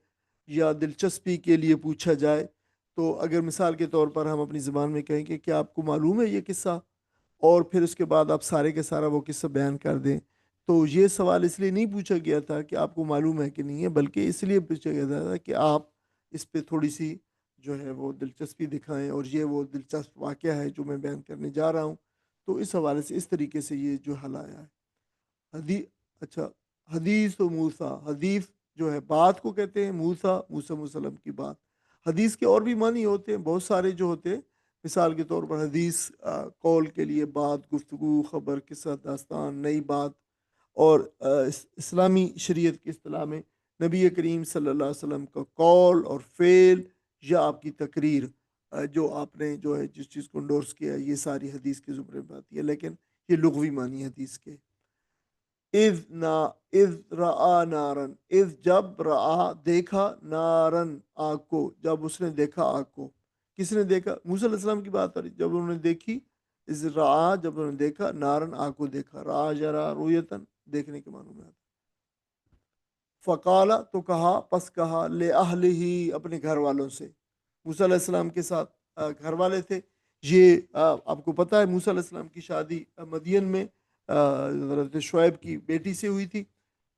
یا دلچسپی کے لیے پوچھا جائے۔ تو اگر مثال کے طور پر ہم اپنی زبان میں کہیں کہ کیا آپ کو معلوم ہے یہ قصہ، اور پھر اس کے بعد آپ سارے کے سارا وہ قصہ بیان کر دیں، تو یہ سوال اس لیے نہیں پوچھا گیا تھا کہ آپ کو معلوم ہے کہ نہیں ہے، بلکہ اس لیے پوچھا گیا تھا کہ آپ اس پہ تھوڑی سی جو ہے وہ دلچسپی دکھائیں، اور یہ وہ دلچسپ واقعہ ہے جو میں بیان کرنے جا رہا ہوں، تو اس حوالے سے اس طریقے سے یہ جو حل آیا ہے۔ اچھا حدیث و موسیٰ، حدیث جو ہے بات کو کہتے ہیں، موسیٰ علیہ السلام کی بات۔ حدیث کے اور بھی معنی ہوتے ہیں بہت سارے جو ہوتے ہیں، مثال کے طور پر حدیث قول کے لیے بات، گفتگو، خبر، قصہ، داستان، نئی بات، اور اسلامی شریعت کی اصطلاح میں نبی کریم صلی اللہ علیہ وسلم کا قول اور فعل یا آپ کی تقریر جو آپ نے جو ہے جس چیز کو انڈورس کیا ہے، یہ ساری حدیث کے زمرے میں آتی ہے، لیکن یہ لغوی معنی حدیث کے۔ اذ رآ نارن، اذ جب رآ دیکھا، نارن آگ کو، جب اس نے دیکھا آگ کو، کس نے دیکھا؟ موسیٰ علیہ السلام کی بات آ رہی، جب انہوں نے دیکھی، اذ رآ جب انہوں نے دیکھا، نارن آگ کو دیکھا، رآ جرا رویتن دیکھنے کے معنی میں آتا۔ فقالا تو کہا، پس کہا، لأہلہ اپنے گھر والوں سے، موسیٰ علیہ السلام کے ساتھ گھر والے تھے، یہ آپ کو پتہ ہے موسیٰ علیہ السلام کی شادی مدین میں حضرت شعیب کی بیٹی سے ہوئی تھی.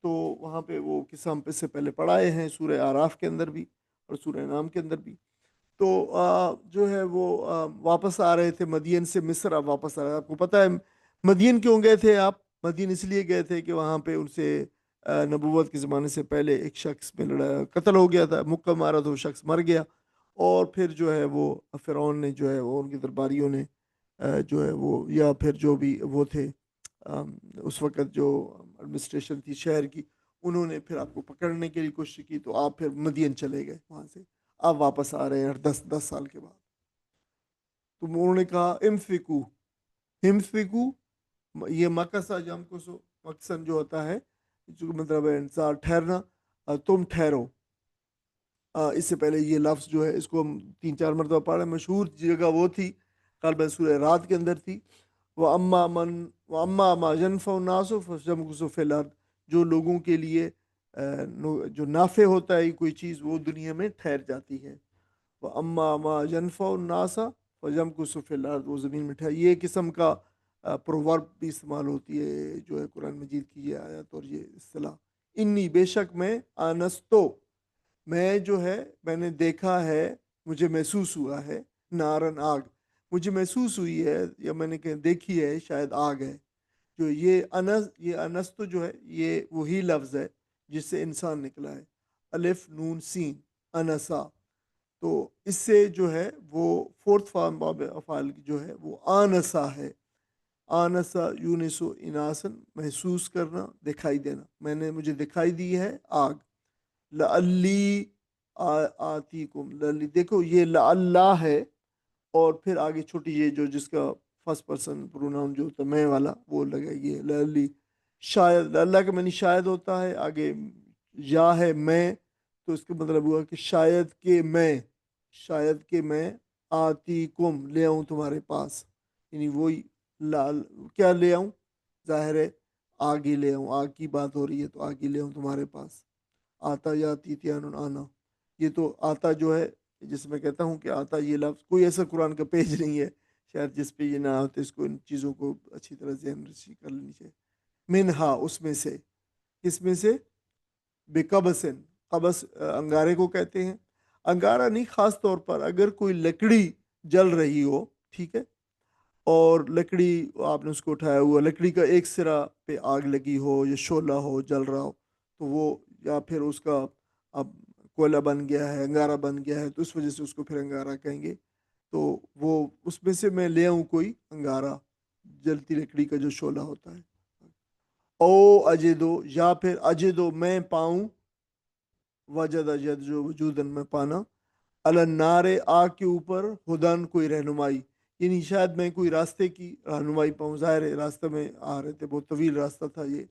تو وہاں پہ وہ قصہ ہم سے پہلے پڑھائے ہیں سورہ آراف کے اندر بھی اور سورہ نام کے اندر بھی. تو جو ہے وہ واپس آ رہے تھے مدین سے مصر. اب واپس آ رہے. آپ کو پتہ ہے مدین کیوں گئے تھے آپ؟ مدین اس لیے گئے تھے کہ وہاں پہ ان سے نبوت کے زمانے سے پہلے ایک شخص میں قتل ہو گیا تھا، مکہ مارا تو وہ شخص مر گیا. اور پھر جو ہے وہ فرعون نے جو ہے وہ ان کے درباریوں نے جو ہے وہ یا پھر جو بھی وہ تھے اس وقت جو ایڈمنسٹریشن تھی شہر کی، انہوں نے پھر آپ کو پکڑنے کے لیے کوشش کی. تو آپ پھر مدین چلے گئے وہاں سے. آپ واپس آ رہے ہیں 10 سال کے بعد. تو انہوں نے کہا امفکو ہمفکو. یہ مکسا جم کو سو مقصد جو ہوتا ہے جو مطلب ہے انسان ٹھہرنا. تم ٹھہرو. اس سے پہلے یہ لفظ جو ہے اس کو ہم 3-4 مرتبہ پڑھے. مشہور جگہ وہ تھی غالباً سورہ رات کے اندر تھی. وَأَمَّا مَا يَنْفَعُ النَّاسُ فَيَمْكُثُ فِي الْأَرْضِ. جو لوگوں کے لیے جو نافع ہوتا ہے کوئی چیز وہ دنیا میں ٹھہر جاتی ہے. وَأَمَّا مَا يَنْفَعُ النَّاسَ فَيَمْكُثُ فِي الْأَرْضِ. وہ زمین میں ٹھہر. یہ قسم کا پروورب بھی استعمال ہوتی ہے جو ہے قرآن مجید کی یہ آیت اور یہ اصطلاح. انی بے شک میں آنستو میں جو ہے میں نے دیکھا ہے، مجھے محسوس ہوا ہے. نارن آگ. مجھے محسوس ہوئی ہے یا میں نے دیکھی ہے شاید آگ ہے. جو یہ انستو جو ہے یہ وہی لفظ ہے جس سے انسان نکلا ہے. الف نون سین انسا. تو اس سے جو ہے وہ فورتھ فارم باب افعال جو ہے وہ آنسا ہے. آنسا یونسو اناسن محسوس کرنا، دکھائی دینا. مجھے دکھائی دی ہے آگ. لعلی آتیکم. لعلی دیکھو یہ لعلہ ہے اور پھر آگے چھوٹی یہ جو جس کا فرسٹ پرسن پروناؤن جو ہوتا ہے میں والا وہ لگا. یہ لعلی شاید. اللہ کا معنی شاید ہوتا ہے. آگے یا ہے میں تو اس کا مطلب ہوا کہ شاید کہ میں آتی کم لے آؤں تمہارے پاس. یعنی وہی کیا لے آؤں؟ ظاہر ہے آگ ہی لے آؤں. آگ کی بات ہو رہی ہے تو آگ ہی لے آؤں تمہارے پاس. آتا یا تیتیان آنا. یہ تو آتا جو ہے جس میں کہتا ہوں کہ آتا یہ لفظ کوئی ایسا قرآن کا پیج نہیں ہے شاید جس پہ یہ نہ ہوتے. اس کو ان چیزوں کو اچھی طرح ذہن نشی کر لینی چاہیے. منہا اس میں سے. کس میں سے؟ بے قبسن. قبس انگارے کو کہتے ہیں. انگارہ نہیں، خاص طور پر اگر کوئی لکڑی جل رہی ہو، ٹھیک ہے، اور لکڑی آپ نے اس کو اٹھایا ہوا، لکڑی کا ایک سرا پہ آگ لگی ہو یا شعلہ ہو جل رہا ہو تو وہ یا پھر اس کا اب کوئلہ بن گیا ہے، انگارہ بن گیا ہے تو اس وجہ سے اس کو پھر انگارہ کہیں گے. تو وہ اس میں سے میں لے آؤں کوئی انگارہ، جلتی لکڑی کا جو شعلہ ہوتا ہے. او اجدو یا پھر اجدو میں پاؤں. وجد اجد جو وجودن میں پانا. النار آگ کے اوپر. ہدن کوئی رہنمائی. یعنی شاید میں کوئی راستے کی رہنمائی پاؤں. ظاہر ہے راستہ میں آ رہے تھے، بہت طویل راستہ تھا یہ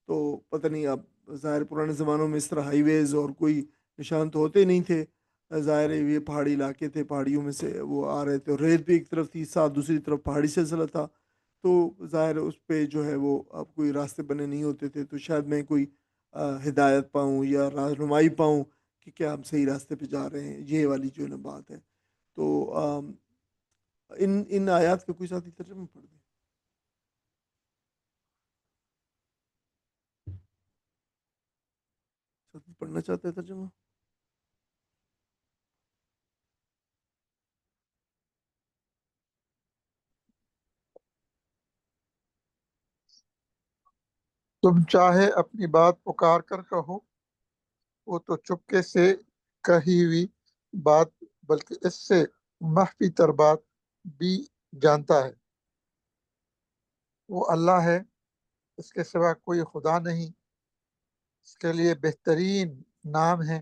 تو پتہ نہیں. اب ظاہر پرانے زمانوں میں اس طرح ہائی ویز اور کوئی نشان تو ہوتے نہیں تھے. ظاہر ہے یہ پہاڑی علاقے تھے، پہاڑیوں میں سے وہ آ رہے تھے اور ریت بھی ایک طرف تھی، ساتھ دوسری طرف پہاڑی سلسلہ تھا. تو ظاہر اس پہ جو ہے وہ اب کوئی راستے بنے نہیں ہوتے تھے تو شاید میں کوئی ہدایت پاؤں یا رہنمائی پاؤں کہ کیا ہم صحیح راستے پہ جا رہے ہیں. یہ والی جو ہے نا بات ہے. تو ان آیات کا کوئی ساتھی ترجمہ پڑھ دیں. ساتھی پڑھنا چاہتے ہیں ترجمہ؟ تم چاہے اپنی بات پکار کر کہو، وہ تو چپکے سے کہی ہوئی بات بلکہ اس سے مخفی تر بات بھی جانتا ہے. وہ اللہ ہے، اس کے سوا کوئی خدا نہیں، اس کے لیے بہترین نام ہے.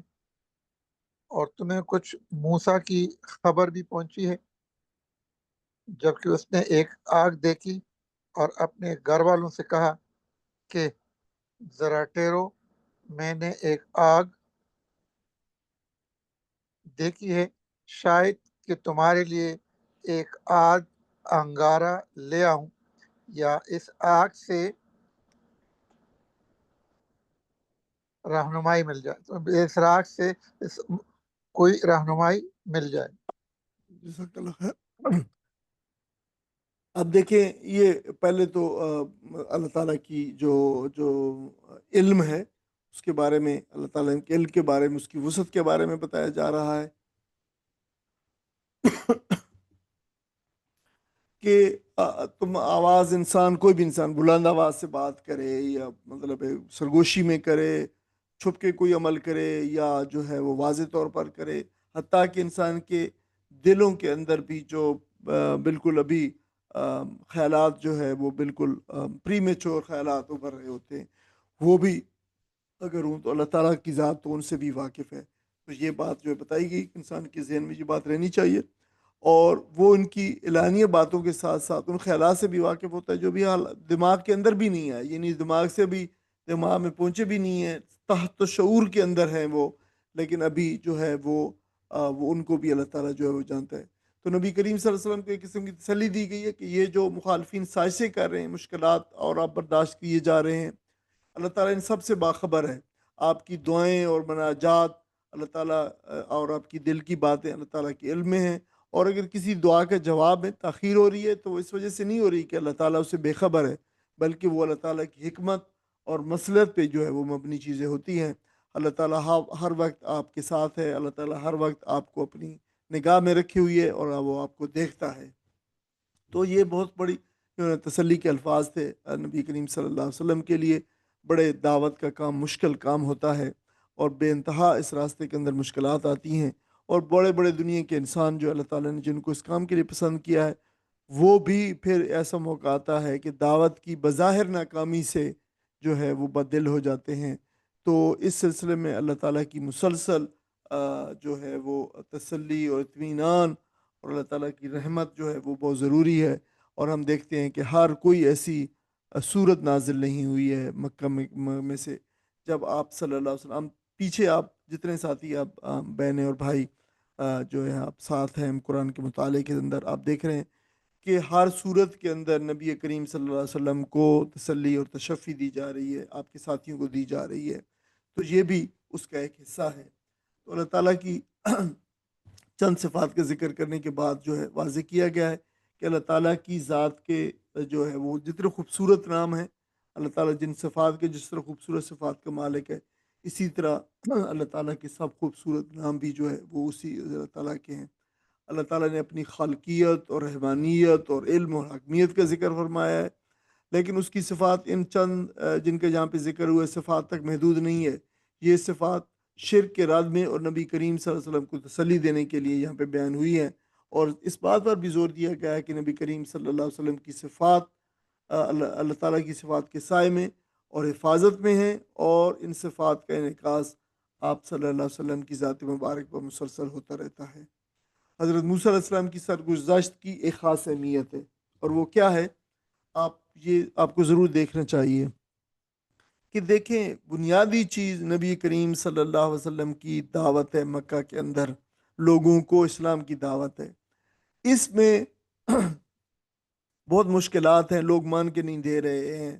اور تمہیں کچھ موسیٰ کی خبر بھی پہنچی ہے جبکہ اس نے ایک آگ دیکھی اور اپنے گھر والوں سے کہا کہ ذرا ٹھہرو، میں نے ایک آگ دیکھی ہے، شاید کہ تمہارے لیے ایک آگ انگارہ لے آؤں یا اس آگ سے رہنمائی مل جائے. تو اس آگ سے کوئی رہنمائی مل جائے. جزاک اللہ خیر. اب دیکھیں یہ پہلے تو اللہ تعالیٰ کی جو جو علم ہے اس کے بارے میں، اللہ تعالیٰ کے علم کے بارے میں، اس کی وسعت کے بارے میں بتایا جا رہا ہے کہ تم آواز، انسان کوئی بھی انسان بلند آواز سے بات کرے یا مطلب سرگوشی میں کرے، چھپ کے کوئی عمل کرے یا جو ہے وہ واضح طور پر کرے، حتیٰ کہ انسان کے دلوں کے اندر بھی جو بالکل ابھی خیالات جو ہے وہ بالکل پری میچور خیالات ابھر رہے ہوتے ہیں، وہ بھی اگر ہوں تو اللہ تعالیٰ کی ذات تو ان سے بھی واقف ہے. تو یہ بات جو ہے بتائی گئی کہ انسان کے ذہن میں یہ بات رہنی چاہیے، اور وہ ان کی اعلانیہ باتوں کے ساتھ ساتھ ان خیالات سے بھی واقف ہوتا ہے جو بھی دماغ کے اندر بھی نہیں ہے، یعنی دماغ سے بھی، دماغ میں پہنچے بھی نہیں ہیں، تحت شعور کے اندر ہیں وہ، لیکن ابھی جو ہے وہ ان کو بھی اللہ تعالیٰ جو ہے وہ جانتا ہے. تو نبی کریم صلی اللہ علیہ وسلم کو ایک قسم کی تسلی دی گئی ہے کہ یہ جو مخالفین سازشیں کر رہے ہیں، مشکلات اور آپ برداشت کیے جا رہے ہیں، اللہ تعالیٰ ان سب سے باخبر ہے. آپ کی دعائیں اور مناجات اللہ تعالیٰ اور آپ کی دل کی باتیں اللہ تعالیٰ کے علم میں ہیں، اور اگر کسی دعا کا جواب میں تاخیر ہو رہی ہے تو وہ اس وجہ سے نہیں ہو رہی کہ اللہ تعالیٰ اسے بے خبر ہے، بلکہ وہ اللہ تعالیٰ کی حکمت اور مصلحت پہ جو ہے وہ مبنی چیزیں ہوتی ہیں. اللہ تعالیٰ ہر وقت آپ کے ساتھ ہے، اللہ تعالیٰ ہر وقت آپ کو اپنی نگاہ میں رکھی ہوئی ہے اور وہ آپ کو دیکھتا ہے. تو یہ بہت بڑی تسلی کے الفاظ تھے نبی کریم صلی اللہ علیہ وسلم کے لیے. بڑے دعوت کا کام مشکل کام ہوتا ہے، اور بے انتہا اس راستے کے اندر مشکلات آتی ہیں، اور بڑے بڑے دنیا کے انسان جو اللہ تعالیٰ نے جن کو اس کام کے لیے پسند کیا ہے، وہ بھی پھر ایسا موقع آتا ہے کہ دعوت کی بظاہر ناکامی سے جو ہے وہ بدل ہو جاتے ہیں. تو اس سلسلے میں اللہ تعالیٰ کی مسلسل جو ہے وہ تسلی اور اطمینان اور اللہ تعالیٰ کی رحمت جو ہے وہ بہت ضروری ہے. اور ہم دیکھتے ہیں کہ ہر کوئی ایسی صورت نازل نہیں ہوئی ہے مکہ میں سے جب آپ صلی اللہ علیہ وسلم، پیچھے آپ جتنے ساتھی آپ بہنیں اور بھائی جو ہے آپ ساتھ ہیں قرآن کے مطالعے کے اندر، آپ دیکھ رہے ہیں کہ ہر صورت کے اندر نبی کریم صلی اللہ علیہ وسلم کو تسلی اور تشفی دی جا رہی ہے، آپ کے ساتھیوں کو دی جا رہی ہے. تو یہ بھی اس کا ایک حصہ ہے. تو اللہ تعالیٰ کی چند صفات کا ذکر کرنے کے بعد جو ہے واضح کیا گیا ہے کہ اللہ تعالیٰ کی ذات کے جو ہے وہ جتنے خوبصورت نام ہیں، اللہ تعالیٰ جن صفات کے جس طرح خوبصورت صفات کا مالک ہے، اسی طرح اللہ تعالیٰ کے سب خوبصورت نام بھی جو ہے وہ اسی اللہ تعالیٰ کے ہیں. اللہ تعالیٰ نے اپنی خالقیت اور رحمانیت اور علم اور حکمیت کا ذکر فرمایا ہے، لیکن اس کی صفات ان چند جن کے جہاں پہ ذکر ہوئے صفات تک محدود نہیں ہے. یہ صفات شرک کے رد میں اور نبی کریم صلی اللہ علیہ وسلم کو تسلی دینے کے لیے یہاں پہ بیان ہوئی ہیں، اور اس بات پر بھی زور دیا گیا ہے کہ نبی کریم صلی اللہ علیہ وسلم کی صفات اللہ تعالیٰ کی صفات کے سائے میں اور حفاظت میں ہیں، اور ان صفات کا انعکاس آپ صلی اللہ علیہ وسلم کی ذات مبارک پر مسلسل ہوتا رہتا ہے. حضرت موسیٰ علیہ السلام کی سرگزشت کی ایک خاص اہمیت ہے، اور وہ کیا ہے آپ کو ضرور دیکھنا چاہیے کہ دیکھیں بنیادی چیز نبی کریم صلی اللہ علیہ وسلم کی دعوت ہے. مکہ کے اندر لوگوں کو اسلام کی دعوت ہے، اس میں بہت مشکلات ہیں، لوگ مان کے نہیں دے رہے ہیں،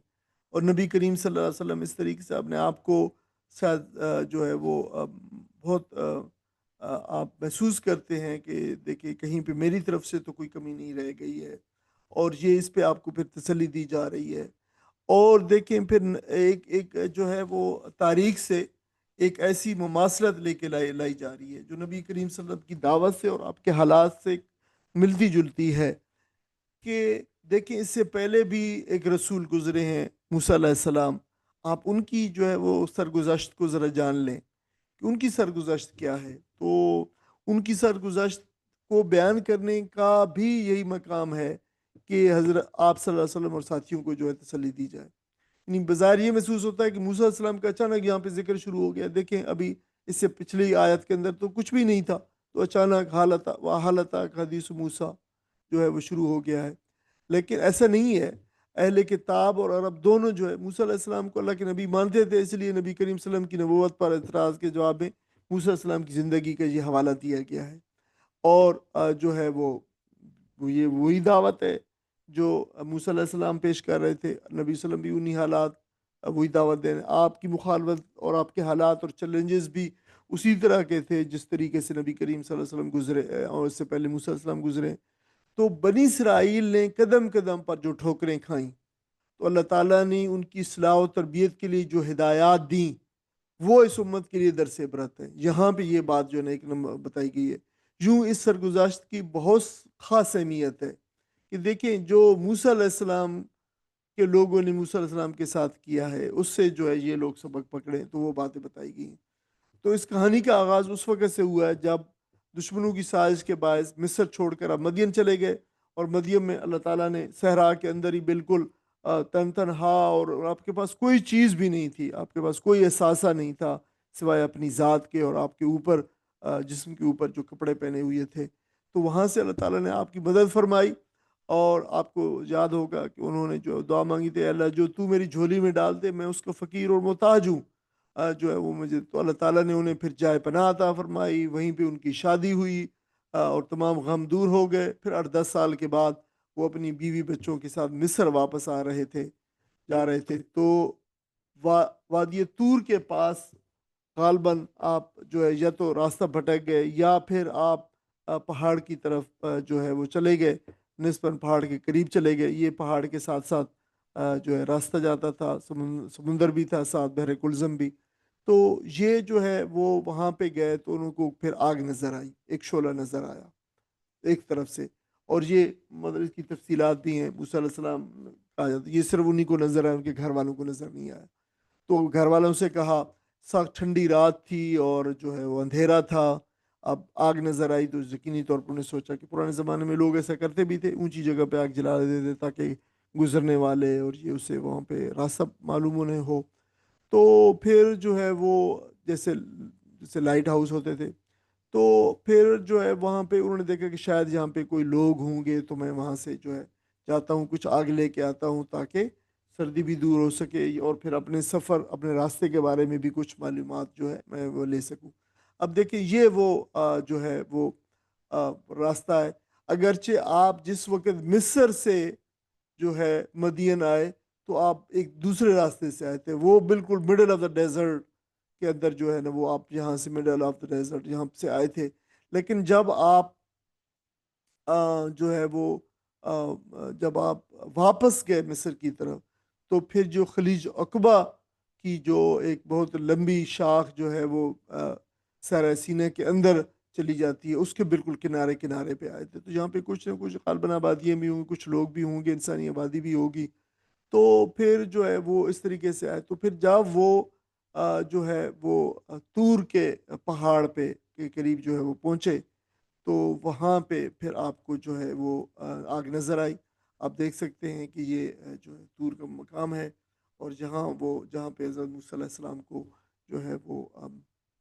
اور نبی کریم صلی اللہ علیہ وسلم اس طریقے سے اپنے آپ کو شاید جو ہے وہ بہت آپ محسوس کرتے ہیں کہ دیکھیں کہیں پہ میری طرف سے تو کوئی کمی نہیں رہ گئی ہے، اور یہ اس پہ آپ کو پھر تسلی دی جا رہی ہے. اور دیکھیں پھر ایک جو ہے وہ تاریخ سے ایک ایسی مماثلت لے کے لائی جا رہی ہے جو نبی کریم صلی اللہ علیہ وسلم کی دعوت سے اور آپ کے حالات سے ملتی جلتی ہے. کہ دیکھیں اس سے پہلے بھی ایک رسول گزرے ہیں موسیٰ علیہ السلام، آپ ان کی جو ہے وہ سرگزشت کو ذرا جان لیں کہ ان کی سرگزشت کیا ہے. تو ان کی سرگزشت کو بیان کرنے کا بھی یہی مقام ہے کہ حضرت آپ صلی اللہ علیہ وسلم اور ساتھیوں کو جو ہے تسلی دی جائے. یعنی بظاہر یہ محسوس ہوتا ہے کہ موسیٰ علیہ السلام کا اچانک یہاں پہ ذکر شروع ہو گیا. دیکھیں ابھی اس سے پچھلی آیت کے اندر تو کچھ بھی نہیں تھا، تو اچانک حالت حدیث موسیٰ جو ہے وہ شروع ہو گیا ہے. لیکن ایسا نہیں ہے، اہل کتاب اور عرب دونوں جو ہے موسیٰ علیہ السلام کو اللہ کے نبی مانتے تھے، اس لیے نبی کریم صلی اللہ علیہ وسلم کی نبوت پر اعتراض کے جواب میں موسیٰ علیہ السلام کی زندگی کا یہ حوالہ دیا گیا ہے. اور جو ہے وہ یہ وہی دعوت ہے جو موسیٰ علیہ السلام پیش کر رہے تھے. نبی صلی اللہ علیہ وسلم بھی انہی حالات وہی دعوت دیں. آپ کی مخالفت اور آپ کے حالات اور چیلنجز بھی اسی طرح کے تھے جس طریقے سے نبی کریم صلی اللہ علیہ وسلم گزرے اور اس سے پہلے موسیٰ علیہ السلام گزرے. تو بنی اسرائیل نے قدم قدم پر جو ٹھوکریں کھائیں، تو اللہ تعالیٰ نے ان کی اصلاح و تربیت کے لیے جو ہدایات دیں وہ اس امت کے لیے درس عبرت ہے۔ یہاں پہ یہ بات جو ہے نا ایک نمبر بتائی گئی ہے۔ یوں اس سرگزشت کی بہت خاص اہمیت ہے کہ دیکھیں جو موسیٰ علیہ السلام کے لوگوں نے موسیٰ علیہ السلام کے ساتھ کیا ہے، اس سے جو ہے یہ لوگ سبق پکڑے، تو وہ باتیں بتائی گئی ہیں۔ تو اس کہانی کا آغاز اس وقت سے ہوا ہے جب دشمنوں کی سازش کے باعث مصر چھوڑ کر اب مدین چلے گئے، اور مدین میں اللہ تعالیٰ نے صحرا کے اندر ہی بالکل تنہا، اور آپ کے پاس کوئی چیز بھی نہیں تھی، آپ کے پاس کوئی احساسہ نہیں تھا سوائے اپنی ذات کے، اور آپ کے اوپر جسم کے اوپر جو کپڑے پہنے ہوئے تھے، تو وہاں سے اللہ تعالیٰ نے آپ کی مدد فرمائی۔ اور آپ کو یاد ہوگا کہ انہوں نے جو دعا مانگی تھی، اللہ جو تو میری جھولی میں ڈال دے، میں اس کا فقیر اور محتاج ہوں، جو ہے وہ مجھے، تو اللہ تعالیٰ نے انہیں پھر جائے پناہ عطا فرمائی، وہیں پہ ان کی شادی ہوئی، اور تمام غم دور ہو گئے۔ پھر 8-10 سال کے بعد وہ اپنی بیوی بچوں کے ساتھ مصر واپس جا رہے تھے، تو وادی طور کے پاس غالباً آپ جو ہے یا تو راستہ بھٹک گئے، یا پھر آپ پہاڑ کی طرف جو ہے وہ چلے گئے، نسبتاً پہاڑ کے قریب چلے گئے۔ یہ پہاڑ کے ساتھ ساتھ جو ہے راستہ جاتا تھا، سمندر بھی تھا ساتھ، بحر کلزم بھی۔ تو یہ جو ہے وہ وہاں پہ گئے تو ان کو پھر آگ نظر آئی، ایک شعلہ نظر آیا ایک طرف سے، اور یہ مطلب اس کی تفصیلات بھی ہیں، موسیٰ علیہ السلام کہا جاتا ہے، یہ صرف انہیں کو نظر آیا، ان کے گھر والوں کو نظر نہیں آیا۔ تو گھر والوں سے کہا، سخت ٹھنڈی رات تھی اور جو ہے وہ اندھیرا تھا، اب آگ نظر آئی تو یقینی طور پر انہیں سوچا کہ پرانے زمانے میں لوگ ایسا کرتے بھی تھے، اونچی جگہ پہ آگ جلا دیتے تھے تاکہ گزرنے والے اور یہ اسے وہاں پہ راستہ معلوم انہیں ہو۔ تو پھر جو ہے وہ جیسے لائٹ ہاؤس ہوتے تھے، تو پھر جو ہے وہاں پہ انہوں نے دیکھا کہ شاید یہاں پہ کوئی لوگ ہوں گے، تو میں وہاں سے جو ہے جاتا ہوں، کچھ آگ لے کے آتا ہوں تاکہ سردی بھی دور ہو سکے، اور پھر اپنے سفر، اپنے راستے کے بارے میں بھی کچھ معلومات جو ہے میں وہ لے سکوں۔ اب دیکھیں یہ وہ جو ہے وہ راستہ ہے، اگرچہ آپ جس وقت مصر سے جو ہے مدین آئے تو آپ ایک دوسرے راستے سے آئے تھے، وہ بالکل مڈل آف دا ڈیزرٹ کے اندر جو ہے نا، وہ آپ یہاں سے مڈل آف دا ڈیزرٹ یہاں سے آئے تھے۔ لیکن جب آپ جو ہے وہ جب آپ واپس گئے مصر کی طرف، تو پھر جو خلیج عقبہ کی جو ایک بہت لمبی شاخ جو ہے وہ صحرا سینہ کے اندر چلی جاتی ہے، اس کے بالکل کنارے کنارے پہ آئے تھے۔ تو یہاں پہ کچھ نہ کچھ غالباً آبادیاں بھی ہوں گی، کچھ لوگ بھی ہوں گے، انسانی آبادی بھی ہوگی۔ تو پھر جو ہے وہ اس طریقے سے آئے، تو پھر جب وہ جو ہے وہ طور کے پہاڑ پہ کے قریب جو ہے وہ پہنچے، تو وہاں پہ پھر آپ کو جو ہے وہ آگ نظر آئی۔ آپ دیکھ سکتے ہیں کہ یہ جو ہے طور کا مقام ہے، اور جہاں پہ حضرت موسیٰ علیہ السلام کو جو ہے وہ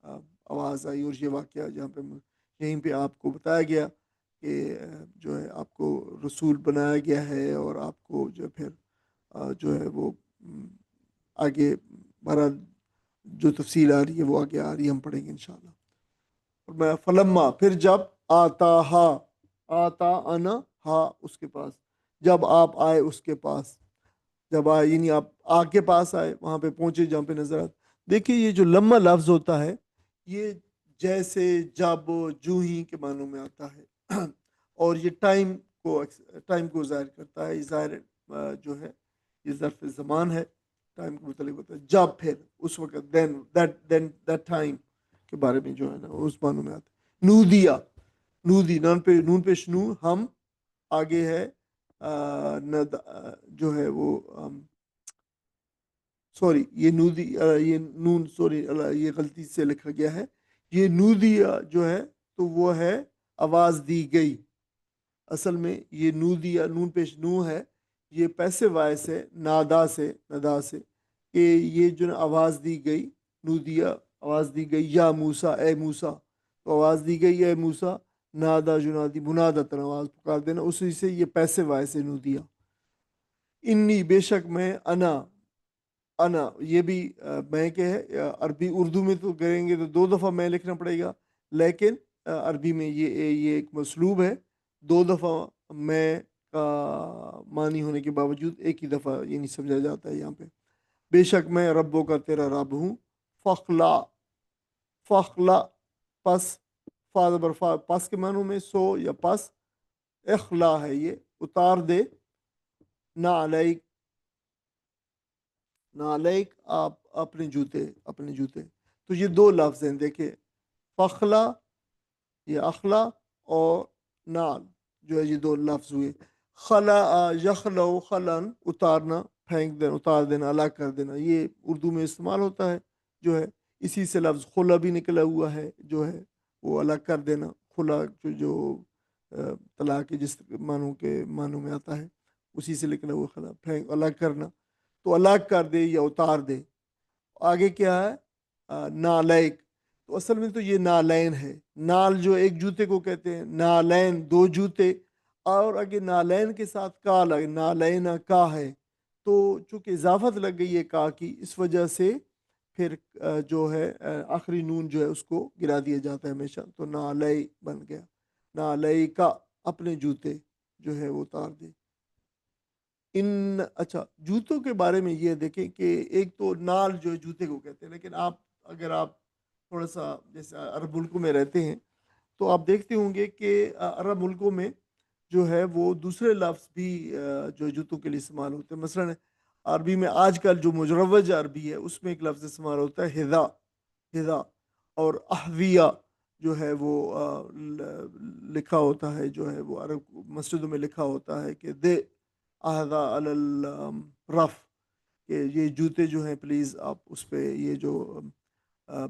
آواز آئی، اور یہ واقعہ جہاں پہ یہیں پہ آپ کو بتایا گیا کہ جو ہے آپ کو رسول بنایا گیا ہے، اور آپ کو جو پھر جو ہے وہ آگے بہرحال جو تفصیل آ رہی ہے وہ آگے آ رہی ہے، ہم پڑھیں گے انشاءاللہ۔ اور میں فلما، پھر جب آتا انا ہا، اس کے پاس، جب آپ آئے اس کے پاس، جب آئے یعنی آپ آگ کے پاس آئے، وہاں پہ پہنچے جہاں پہ نظر آتا۔ دیکھیے یہ جو لمحہ لفظ ہوتا ہے، یہ جیسے، جب، جو ہی کے معنوں میں آتا ہے، اور یہ ٹائم کو ظاہر کرتا ہے، یہ ظاہر جو ہے یہ ظرف زمان ہے، ٹائم کو متعلق ہوتا ہے، جب، پھر، اس وقت، دیٹ ٹائم کے بارے میں جو ہے نا اس معنوں میں آتا ہے۔ نودی نون پیش نو، ہم، آگے ہے جو ہے وہ سوری یہ نودی، یہ نون، سوری یہ غلطی سے لکھا گیا ہے، یہ نودیا جو ہے تو وہ ہے آواز دی گئی، اصل میں یہ نودیا نون پیش نو ہے، یہ پیسے وائس ہے، ندا سے کہ یہ جو آواز دی گئی، نودیا آواز دی گئی، یا موسیٰ، اے موسیٰ، تو آواز دی گئی اے موسیٰ، نادا جنادی، منادتن، آواز پکار دینا، اسی سے یہ پیسے وائس ہے نودیا۔ انی، بے شک میں، انا یہ بھی میں کہ ہے، عربی اردو میں تو کریں گے تو 2 دفعہ میں لکھنا پڑے گا، لیکن عربی میں یہ ایک مسلوب ہے، 2 دفعہ میں کا معنی ہونے کے باوجود ایک ہی دفعہ یہ نہیں سمجھا جاتا ہے یہاں پہ۔ بے شک میں ربوں کا تیرا رب ہوں، فخلا، پس، فا زبر فا، پس کے معنوں میں سو یا پس، اخلا ہے یہ اتار دے، نعلیک، نعلیک آپ اپنے جوتے، اپنے جوتے. تو یہ دو لفظ ہیں دیکھیں، فخلا یہ اخلا، اور نال جو ہے یہ دو لفظ ہوئے. خلا یخلو خلن اتارنا، پھینک دینا، اتار دینا، الگ کر دینا، یہ اردو میں استعمال ہوتا ہے جو ہے. اسی سے لفظ خلا بھی نکلا ہوا ہے جو ہے وہ الگ کر دینا. خلا جو طلاق کے جس معنوں میں آتا ہے اسی سے نکلا ہوا خلا، پھینک، الگ کرنا. تو الگ کر دے یا اتار دے. آگے کیا ہے؟ نالیک. تو اصل میں تو یہ نالین ہے. نال جو ایک جوتے کو کہتے ہیں، نالین دو جوتے، اور اگر نالین کے ساتھ کا لگ، نالین کا ہے تو چونکہ اضافت لگ گئی ہے کا کی، اس وجہ سے پھر جو ہے آخری نون جو ہے اس کو گرا دیا جاتا ہے ہمیشہ. تو نالئی بن گیا، نالئی کا اپنے جوتے جو ہے وہ اتار دے. اچھا، جوتوں کے بارے میں یہ دیکھیں کہ ایک تو نال جو ہے جوتے کو کہتے ہیں، لیکن اگر آپ تھوڑا سا جیسے عرب ملکوں میں رہتے ہیں تو آپ دیکھتے ہوں گے کہ عرب ملکوں میں جو ہے وہ دوسرے لفظ بھی جو جوتوں کے لیے استعمال ہوتے ہیں. مثلاً عربی میں آج کل جو مجروج عربی ہے اس میں ایک لفظ استعمال ہوتا ہے ہدا، ہدا. اور احویہ جو ہے وہ لکھا ہوتا ہے، جو ہے وہ عرب مسجدوں میں لکھا ہوتا ہے کہ دے احدا الرف، کہ یہ جوتے جو ہیں پلیز آپ اس پہ یہ جو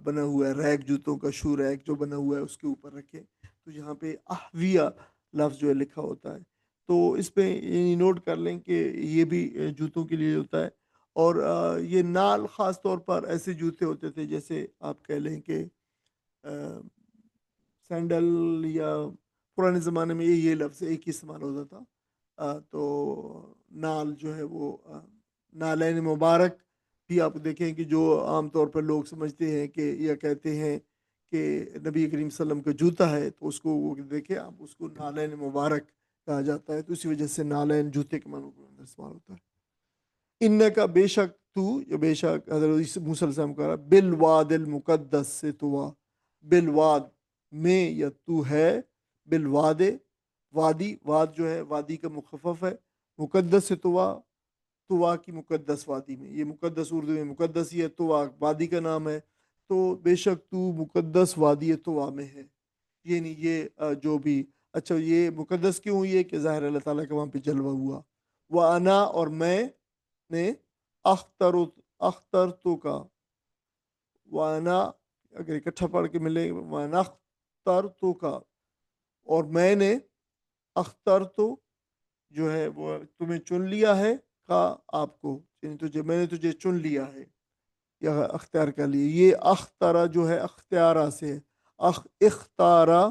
بنا ہوا ہے ریک، جوتوں کا شو ریک جو بنا ہوا ہے اس کے اوپر رکھیں. تو یہاں پہ احویہ لفظ جو ہے لکھا ہوتا ہے. تو اس پہ یعنی نوٹ کر لیں کہ یہ بھی جوتوں کے لیے ہوتا ہے. اور یہ نال خاص طور پر ایسے جوتے ہوتے تھے جیسے آپ کہہ لیں کہ سینڈل، یا پرانے زمانے میں یہ لفظ ایک ہی استعمال ہوتا تھا. تو نال جو ہے وہ نالین مبارک بھی آپ دیکھیں کہ جو عام طور پر لوگ سمجھتے ہیں کہ یا کہتے ہیں کہ نبی کریم صلی اللہ علیہ وسلم کا جوتا ہے، تو اس کو وہ دیکھیں آپ، اس کو نالین مبارک کہا جاتا ہے. تو اسی وجہ سے نالین جوتے کے معنوں کے اندر استعمال ہوتا ہے. ان کا بے شک تو، یا بے شک حضرت موسیٰ علیہ السلام کا بالواد المقدس سے توا، بالواد میں یا تو ہے، بالواد وادی، واد جو ہے وادی کا مخفف ہے، مقدس سے توا، توا کی مقدس وادی میں. یہ مقدس اردو میں مقدس ہی ہے، توا وادی کا نام ہے. تو بے شک تو مقدس وادی توا میں ہے. یعنی یہ جو بھی، اچھا یہ مقدس کیوں ہوئی ہے کہ ظاہر اللہ تعالیٰ کا وہاں پہ جلوہ ہوا. وہ انا، اور میں نے، اختر تو کا، وانا اگر اکٹھا پڑھ کے ملے وانا اختر تو کا، اور میں نے، اختر تو جو ہے وہ تمہیں چن لیا ہے، کا آپ کو، یعنی تجھے، میں نے تجھے چن لیا ہے یا اختیار کر لیا. یہ اختارا جو ہے اختیارہ سے ہے، اختارا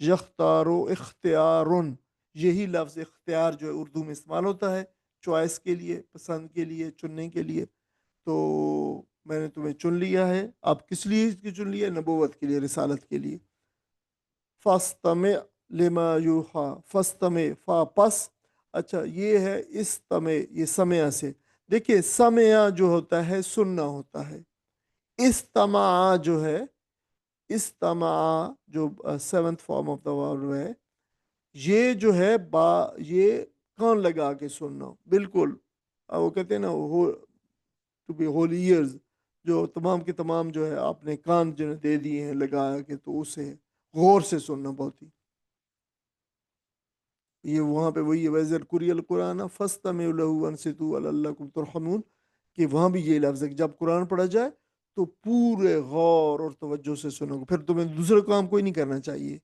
یختارو اختیارن، یہی لفظ اختیار جو ہے اردو میں استعمال ہوتا ہے چوائس کے لیے، پسند کے لیے، چننے کے لیے. تو میں نے تمہیں چن لیا ہے. آپ کس لیے اس کی چن لیا ہے؟ نبوت کے لیے، رسالت کے لیے. فاستمع لما یوحا، فاستمع، فا پس، اچھا یہ ہے استمع، یہ سمع سے. دیکھیے سمع جو ہوتا ہے سننا ہوتا ہے، استماع جو ہے، استماع جو سیونتھ فارم آف دا ورب ہے، یہ جو ہے یہ کان لگا کے سننا بالکل. وہ کہتے ہیں نا ٹو بی ہول ایئرز، جو تمام کے تمام جو ہے آپ نے کان جو دے دیے ہیں لگایا کے، تو اسے غور سے سننا بہت ہی. یہ وہاں پہ وہی ویزر قری القرآن فاستمعوا له وانصتوا لعلکم ترحمون، کہ وہاں بھی یہ لفظ ہے کہ جب قرآن پڑھا جائے تو پورے غور اور توجہ سے سنو گے، پھر تمہیں دوسرا کام کوئی نہیں کرنا چاہیے.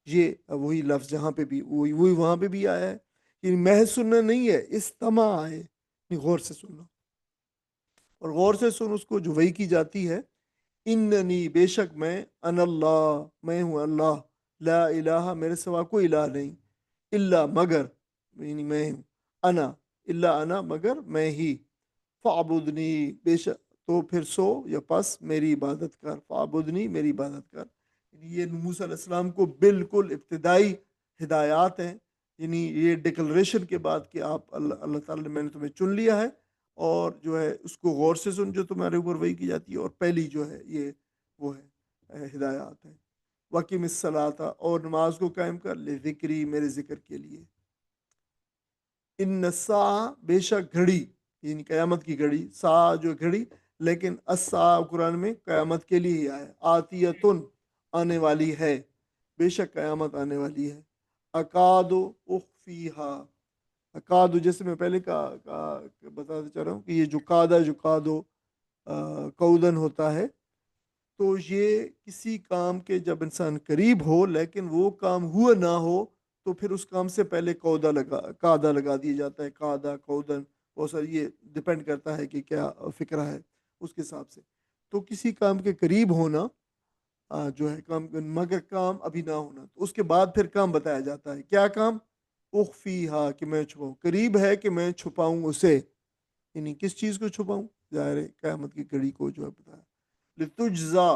یہ وہی لفظ جہاں پہ بھی وہی وہاں پہ بھی آیا ہے، یعنی محض سننا نہیں ہے، استماع ہے، یعنی غور سے سننا. اور غور سے سن اس کو جو وحی کی جاتی ہے، اننی بے شک میں، ان اللہ میں ہوں اللہ، لا الہ میرے سوا کوئی الہ نہیں، اللہ مگر، یعنی میں ہوں، انا اللہ انا مگر میں ہی، فعبدنی بے شک تو پھر سو یا پس میری عبادت کر، فعبدنی میری عبادت کر. یہ موسیٰ علیہ السلام کو بالکل ابتدائی ہدایات ہیں، یعنی یہ ڈکلریشن کے بعد کہ آپ اللہ تعالیٰ نے، میں نے تمہیں چن لیا ہے، اور جو ہے اس کو غور سے سن جو تمہارے اوپر وحی کی جاتی ہے. اور پہلی جو ہے یہ وہ ہے ہدایات ہے. وقیم الصلاۃ، اور نماز کو قائم کر، لذکری میرے ذکر کے لیے. ان سا بے شک گھڑی، یعنی قیامت کی گھڑی، سا جو گھڑی، لیکن السا قرآن میں قیامت کے لیے ہی آیا، آتیتن آنے والی ہے، بے شک قیامت آنے والی ہے، اکاد اخفیہا، اکاد جیسے میں پہلے بتاتا چاہ رہا ہوں کہ یہ جو کادا جو کادو کودن ہوتا ہے، تو یہ کسی کام کے جب انسان قریب ہو لیکن وہ کام ہوا نہ ہو تو پھر اس کام سے پہلے کادا لگا دیا جاتا ہے، کادا کودن، بہت ساری، یہ ڈپینڈ کرتا ہے کہ کیا فکرہ ہے اس کے حساب سے. تو کسی کام کے قریب ہونا جو ہے کام، مگر کام ابھی نہ ہونا، تو اس کے بعد پھر کام بتایا جاتا ہے. کیا کام؟ اخفیہا، کہ میں چھپاؤں، قریب ہے کہ میں چھپاؤں اسے، یعنی کس چیز کو چھپاؤں؟ ظاہر ہے قیامت کی گھڑی کو جو ہے بتایا. لتجزا،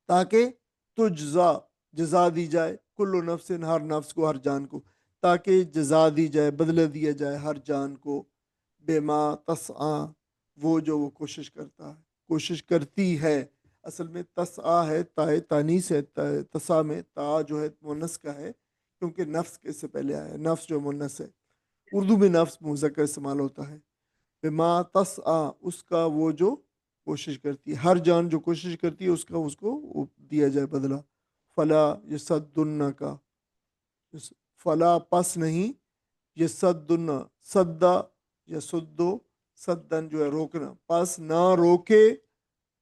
تاکہ تجزا جزا دی جائے، کل نفس ہر نفس کو، ہر جان کو، تاکہ جزا دی جائے، بدلہ دیا جائے ہر جان کو، بما تسعی، وہ جو وہ کوشش کرتا ہے، کوشش کرتی ہے. اصل میں تسعی ہے، تائے تانیس ہے، تسعی میں تا جو ہے مونس کا ہے کیونکہ نفس کے سے پہلے آیا ہے، نفس جو مونس ہے. اردو میں نفس مذکر استعمال ہوتا ہے. بما تسعی، اس کا وہ جو کوشش کرتی ہے، ہر جان جو کوشش کرتی ہے اس کا اس کو دیا جائے بدلہ. فلا یصدن کا، فلا پس نہیں، یصدن صدا یصدو صدن جو ہے روکنا، پس نہ روکے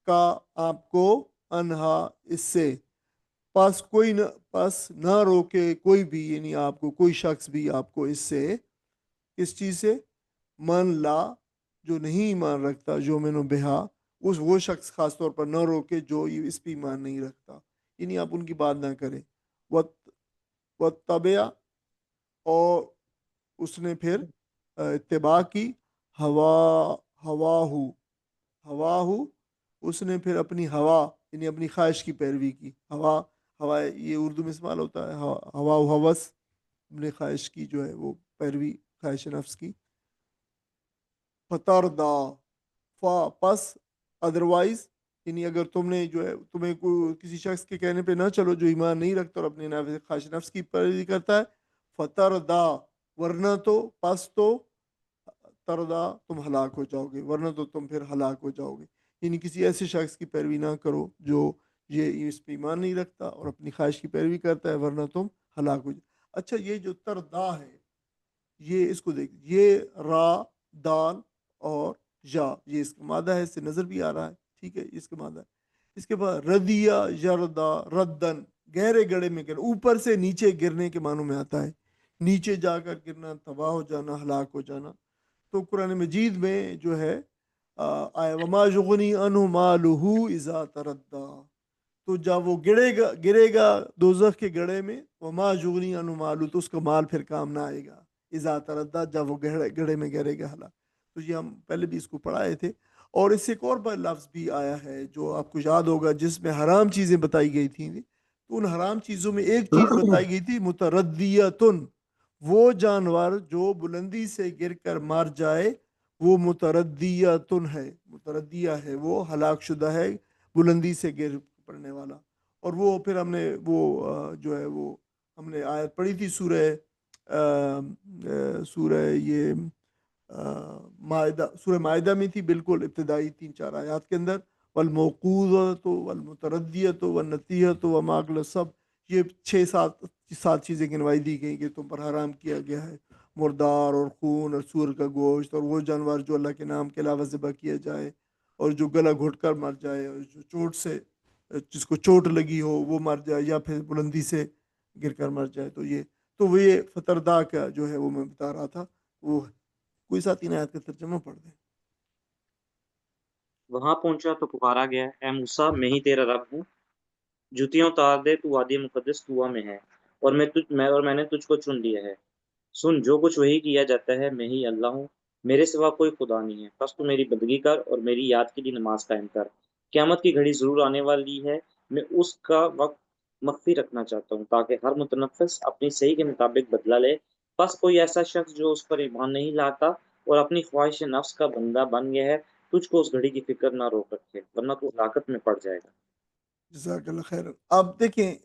کا آپ کو انہا اس سے، پس نہ روکے کوئی بھی، یعنی آپ کو کوئی شخص بھی آپ کو اس سے، کس چیز سے؟ من لا، جو نہیں ایمان رکھتا، جو میں نے بہا، وہ شخص خاص طور پر نہ روکے جو اس پہ ایمان نہیں رکھتا، یعنی آپ ان کی بات نہ کریں. وَاتَّبَعَ، اور اس نے پھر اتباع کی، ہواہو، اس نے پھر اپنی ہوا، یعنی اپنی خواہش کی پیروی کی. ہوا یہ اردو میں استعمال ہوتا ہے، ہوا و ہوس، اپنے خواہش کی جو ہے وہ پیروی، خواہش نفس کی. فتردا، پس ادروائز، یعنی اگر تم نے جو ہے، تمہیں کسی شخص کے کہنے پہ نہ چلو جو ایمان نہیں رکھتا اور اپنے خواہش نفس کی پیروی کرتا ہے، فتردا، ورنہ تو، پس تو، تردا، تم ہلاک ہو جاؤ گے، ورنہ تو تم پھر ہلاک ہو جاؤ گے. یعنی کسی ایسے شخص کی پیروی نہ کرو جو یہ اس پہ ایمان نہیں رکھتا اور اپنی خواہش کی پیروی کرتا ہے، ورنہ تم ہلاک ہو جاؤ. اچھا، یہ جو تردا ہے، یہ اس کو دیکھ، یہ را، دال اور یا، یہ اس کا مادہ ہے، اس سے نظر بھی آ رہا ہے، ٹھیک ہے، اس کا مادہ ہے. اس کے بعد ردیا یردا ردن، گہرے گڑے میں گرنا، اوپر سے نیچے گرنے کے معنوں میں آتا ہے، نیچے جا کر گرنا، تباہ ہو جانا، ہلاک ہو جانا. تو قرآن مجید میں جو ہے آیا وما یغنی عنہ مالہ اذا تردی، تو جب وہ گرے گا دوزخ کے گڑھے میں، وما یغنی عنہ مالہ، تو اس کا مال پھر کام نہ آئے گا، اذا تردی، جب وہ گڑھے میں گرے گا ہلاک. تو یہ ہم پہلے بھی اس کو پڑھائے تھے. اور اس سے ایک اور لفظ بھی آیا ہے جو آپ کو یاد ہوگا، جس میں حرام چیزیں بتائی گئی تھیں. تو ان حرام چیزوں میں ایک چیز بتائی گئی تھی، متردیتن، وہ جانور جو بلندی سے گر کر مر جائے، وہ متردیتن ہے، متردیہ ہے، وہ ہلاک شدہ ہے، بلندی سے گر پڑنے والا. اور وہ پھر ہم نے وہ جو ہے وہ ہم نے آیت پڑھی تھی سورہ یہ سورہ معاہدہ میں تھی، بالکل ابتدائی 3-4 آیات کے اندر، والموقوذۃ والمتردیۃ والنطیحۃ وما اکل السبع، یہ 6-7 چیزیں گنوائی دی گئیں کہ تم پر حرام کیا گیا ہے، مردار اور خون اور سور کا گوشت، اور وہ جانور جو اللہ کے نام کے علاوہ ذبح کیا جائے، اور جو گلا گھٹ کر مر جائے، اور جو چوٹ سے، جس کو چوٹ لگی ہو وہ مر جائے، یا پھر بلندی سے گر کر مر جائے. تو وہ یہ فتردا کا جو ہے وہ میں بتا رہا تھا. وہ کوئی ساتھی آیات کا ترجمہ پڑھ دیں. وہاں پہنچا تو پکارا گیا، اے موسیٰ، میں ہی تیرا رب ہوں، جوتیاں اتار دے، تو وادی مقدس طویٰ میں ہے، اور میں نے تجھ کو چن لیا ہے. سن، جو کچھ وہی کیا جاتا ہے، میں ہی اللہ ہوں، میرے سوا کوئی خدا نہیں ہے. بس تو میری بندگی کر اور میری یاد کے لیے نماز قائم کر. قیامت کی گھڑی ضرور آنے والی ہے، میں اس کا وقت مخفی رکھنا چاہتا ہوں تاکہ ہر متنفس اپنی صحیح کے مطابق بدلہ لے. بس کوئی ایسا شخص جو اس پر ایمان نہیں لاتا اور اپنی خواہش نفس کا بندہ بن گیا ہے، تجھ کو اس گھڑی کی فکر نہ روک رکھے، ورنہ تو ہلاکت میں پڑ جائے گا. جزاک اللہ خیر. اب دیکھیں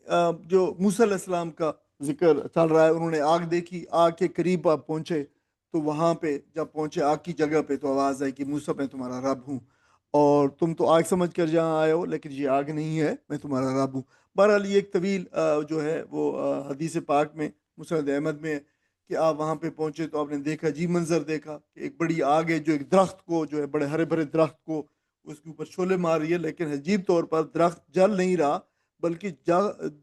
جو موسیٰ علیہ السلام کا ذکر چل رہا ہے، انہوں نے آگ دیکھی، آگ کے قریب آپ پہنچے تو وہاں پہ جب پہنچے آگ کی جگہ پہ تو آواز آئی کہ موسیٰ میں تمہارا رب ہوں، اور تم تو آگ سمجھ کر جہاں آئے ہو لیکن یہ آگ نہیں ہے، میں تمہارا رب ہوں۔ بہرحال یہ ایک طویل جو ہے وہ حدیث پاک میں مسند احمد میں ہے کہ آپ وہاں پہ پہنچے تو آپ نے دیکھا، جی منظر دیکھا کہ ایک بڑی آگ ہے جو ایک درخت کو جو ہے بڑے ہرے بھرے درخت کو اس کے اوپر شعلے مار رہی ہے، لیکن عجیب طور پر درخت جل نہیں رہا، بلکہ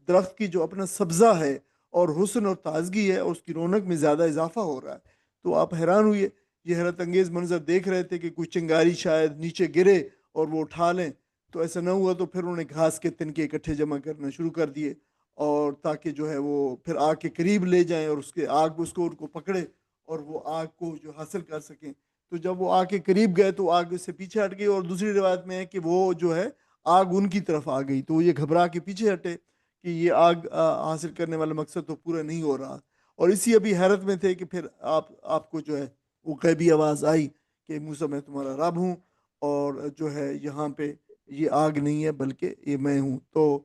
درخت کی جو اپنا سبزہ ہے اور حسن اور تازگی ہے اور اس کی رونق میں زیادہ اضافہ ہو رہا ہے۔ تو آپ حیران ہوئے، یہ حیرت انگیز منظر دیکھ رہے تھے کہ کوئی چنگاری شاید نیچے گرے اور وہ اٹھا لیں، تو ایسا نہ ہوا، تو پھر انہوں نے گھاس کے تنکے اکٹھے جمع کرنا شروع کر دیے، اور تاکہ جو ہے وہ پھر آگ کے قریب لے جائیں اور اس کے آگ اس کو ان کو پکڑے اور وہ آگ کو جو حاصل کر سکیں۔ تو جب وہ آگ کے قریب گئے تو آگ اس سے پیچھے ہٹ گئی، اور دوسری روایت میں ہے کہ وہ جو ہے آگ ان کی طرف آ گئی، تو یہ گھبرا کے پیچھے ہٹے کہ یہ آگ حاصل کرنے والا مقصد تو پورا نہیں ہو رہا، اور اسی ابھی حیرت میں تھے کہ پھر آپ کو جو ہے وہ غیبی آواز آئی کہ موسیٰ میں تمہارا رب ہوں، اور جو ہے یہاں پہ یہ آگ نہیں ہے بلکہ یہ میں ہوں۔ تو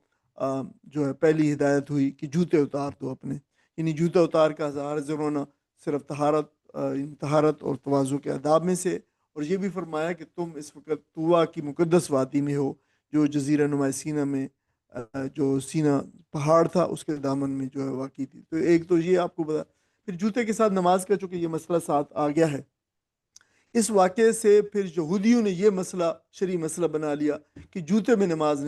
جو ہے پہلی ہدایت ہوئی کہ جوتے اتار دو اپنے، یعنی جوتا اتار کا عرض ہونا صرف طہارت اور تواضع کے آداب میں سے، اور یہ بھی فرمایا کہ تم اس وقت طویٰ کی مقدس وادی میں ہو، جو جزیرہ نما سینا میں جو سینا پہاڑ تھا اس کے دامن میں جو ہے واقع تھی۔ تو ایک تو یہ آپ کو بتا، پھر جوتے کے ساتھ نماز کا چونکہ یہ مسئلہ ساتھ آ گیا ہے، اس واقعے سے پھر یہودیوں نے یہ مسئلہ شرعی مسئلہ بنا لیا کہ جوتے میں نماز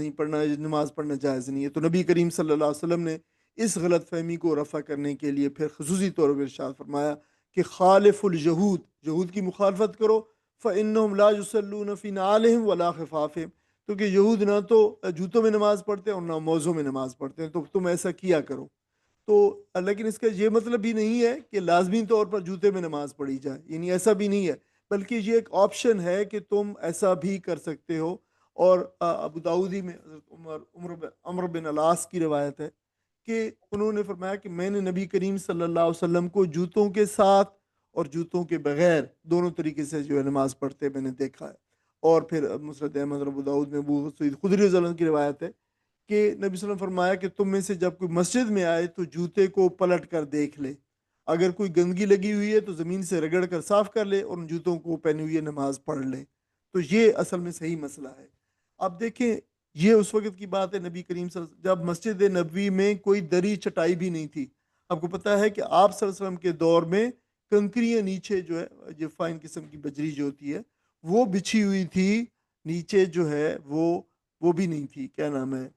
پڑھنا جائز نہیں ہے۔ تو نبی کریم صلی اللہ علیہ وسلم نے اس غلط فہمی کو رفع کرنے کے لیے پھر خصوصی طور پر ارشاد فرمایا کہ خالف الجہود، یہود کی مخالفت کرو، فإنہم لا یصلون فی نعالہم ولا خفافہم، کیونکہ یہود نہ تو جوتوں میں نماز پڑھتے ہیں اور نہ موزوں میں نماز پڑھتے ہیں، تو تم ایسا کیا کرو۔ تو لیکن اس کا یہ مطلب بھی نہیں ہے کہ لازمی طور پر جوتے میں نماز پڑھی جائے، یعنی ایسا بھی نہیں ہے، بلکہ یہ ایک آپشن ہے کہ تم ایسا بھی کر سکتے ہو۔ اور ابو داؤدی میں حضرت عمر بن العاص کی روایت ہے کہ انہوں نے فرمایا کہ میں نے نبی کریم صلی اللہ علیہ وسلم کو جوتوں کے ساتھ اور جوتوں کے بغیر دونوں طریقے سے جو ہے نماز پڑھتے میں نے دیکھا ہے۔ اور پھر مسند احمد اور ابو داؤد میں ابو سعید خدری رضی اللہ عنہ کی روایت ہے کہ نبی صلی اللہ علیہ وسلم فرمایا کہ تم میں سے جب کوئی مسجد میں آئے تو جوتے کو پلٹ کر دیکھ لے، اگر کوئی گندگی لگی ہوئی ہے تو زمین سے رگڑ کر صاف کر لے اور ان جوتوں کو پہنے ہوئے نماز پڑھ لے۔ تو یہ اصل میں صحیح مسئلہ ہے۔ اب دیکھیں، یہ اس وقت کی بات ہے نبی کریم صلی اللہ علیہ وسلم جب مسجد نبوی میں کوئی دری چٹائی بھی نہیں تھی۔ آپ کو پتہ ہے کہ آپ صلی اللہ علیہ وسلم کے دور میں کنکریاں نیچے جو ہے جو فائن قسم کی بجری جو ہوتی ہے وہ بچھی ہوئی تھی، نیچے جو ہے وہ بھی نہیں تھی، کیا نام ہے،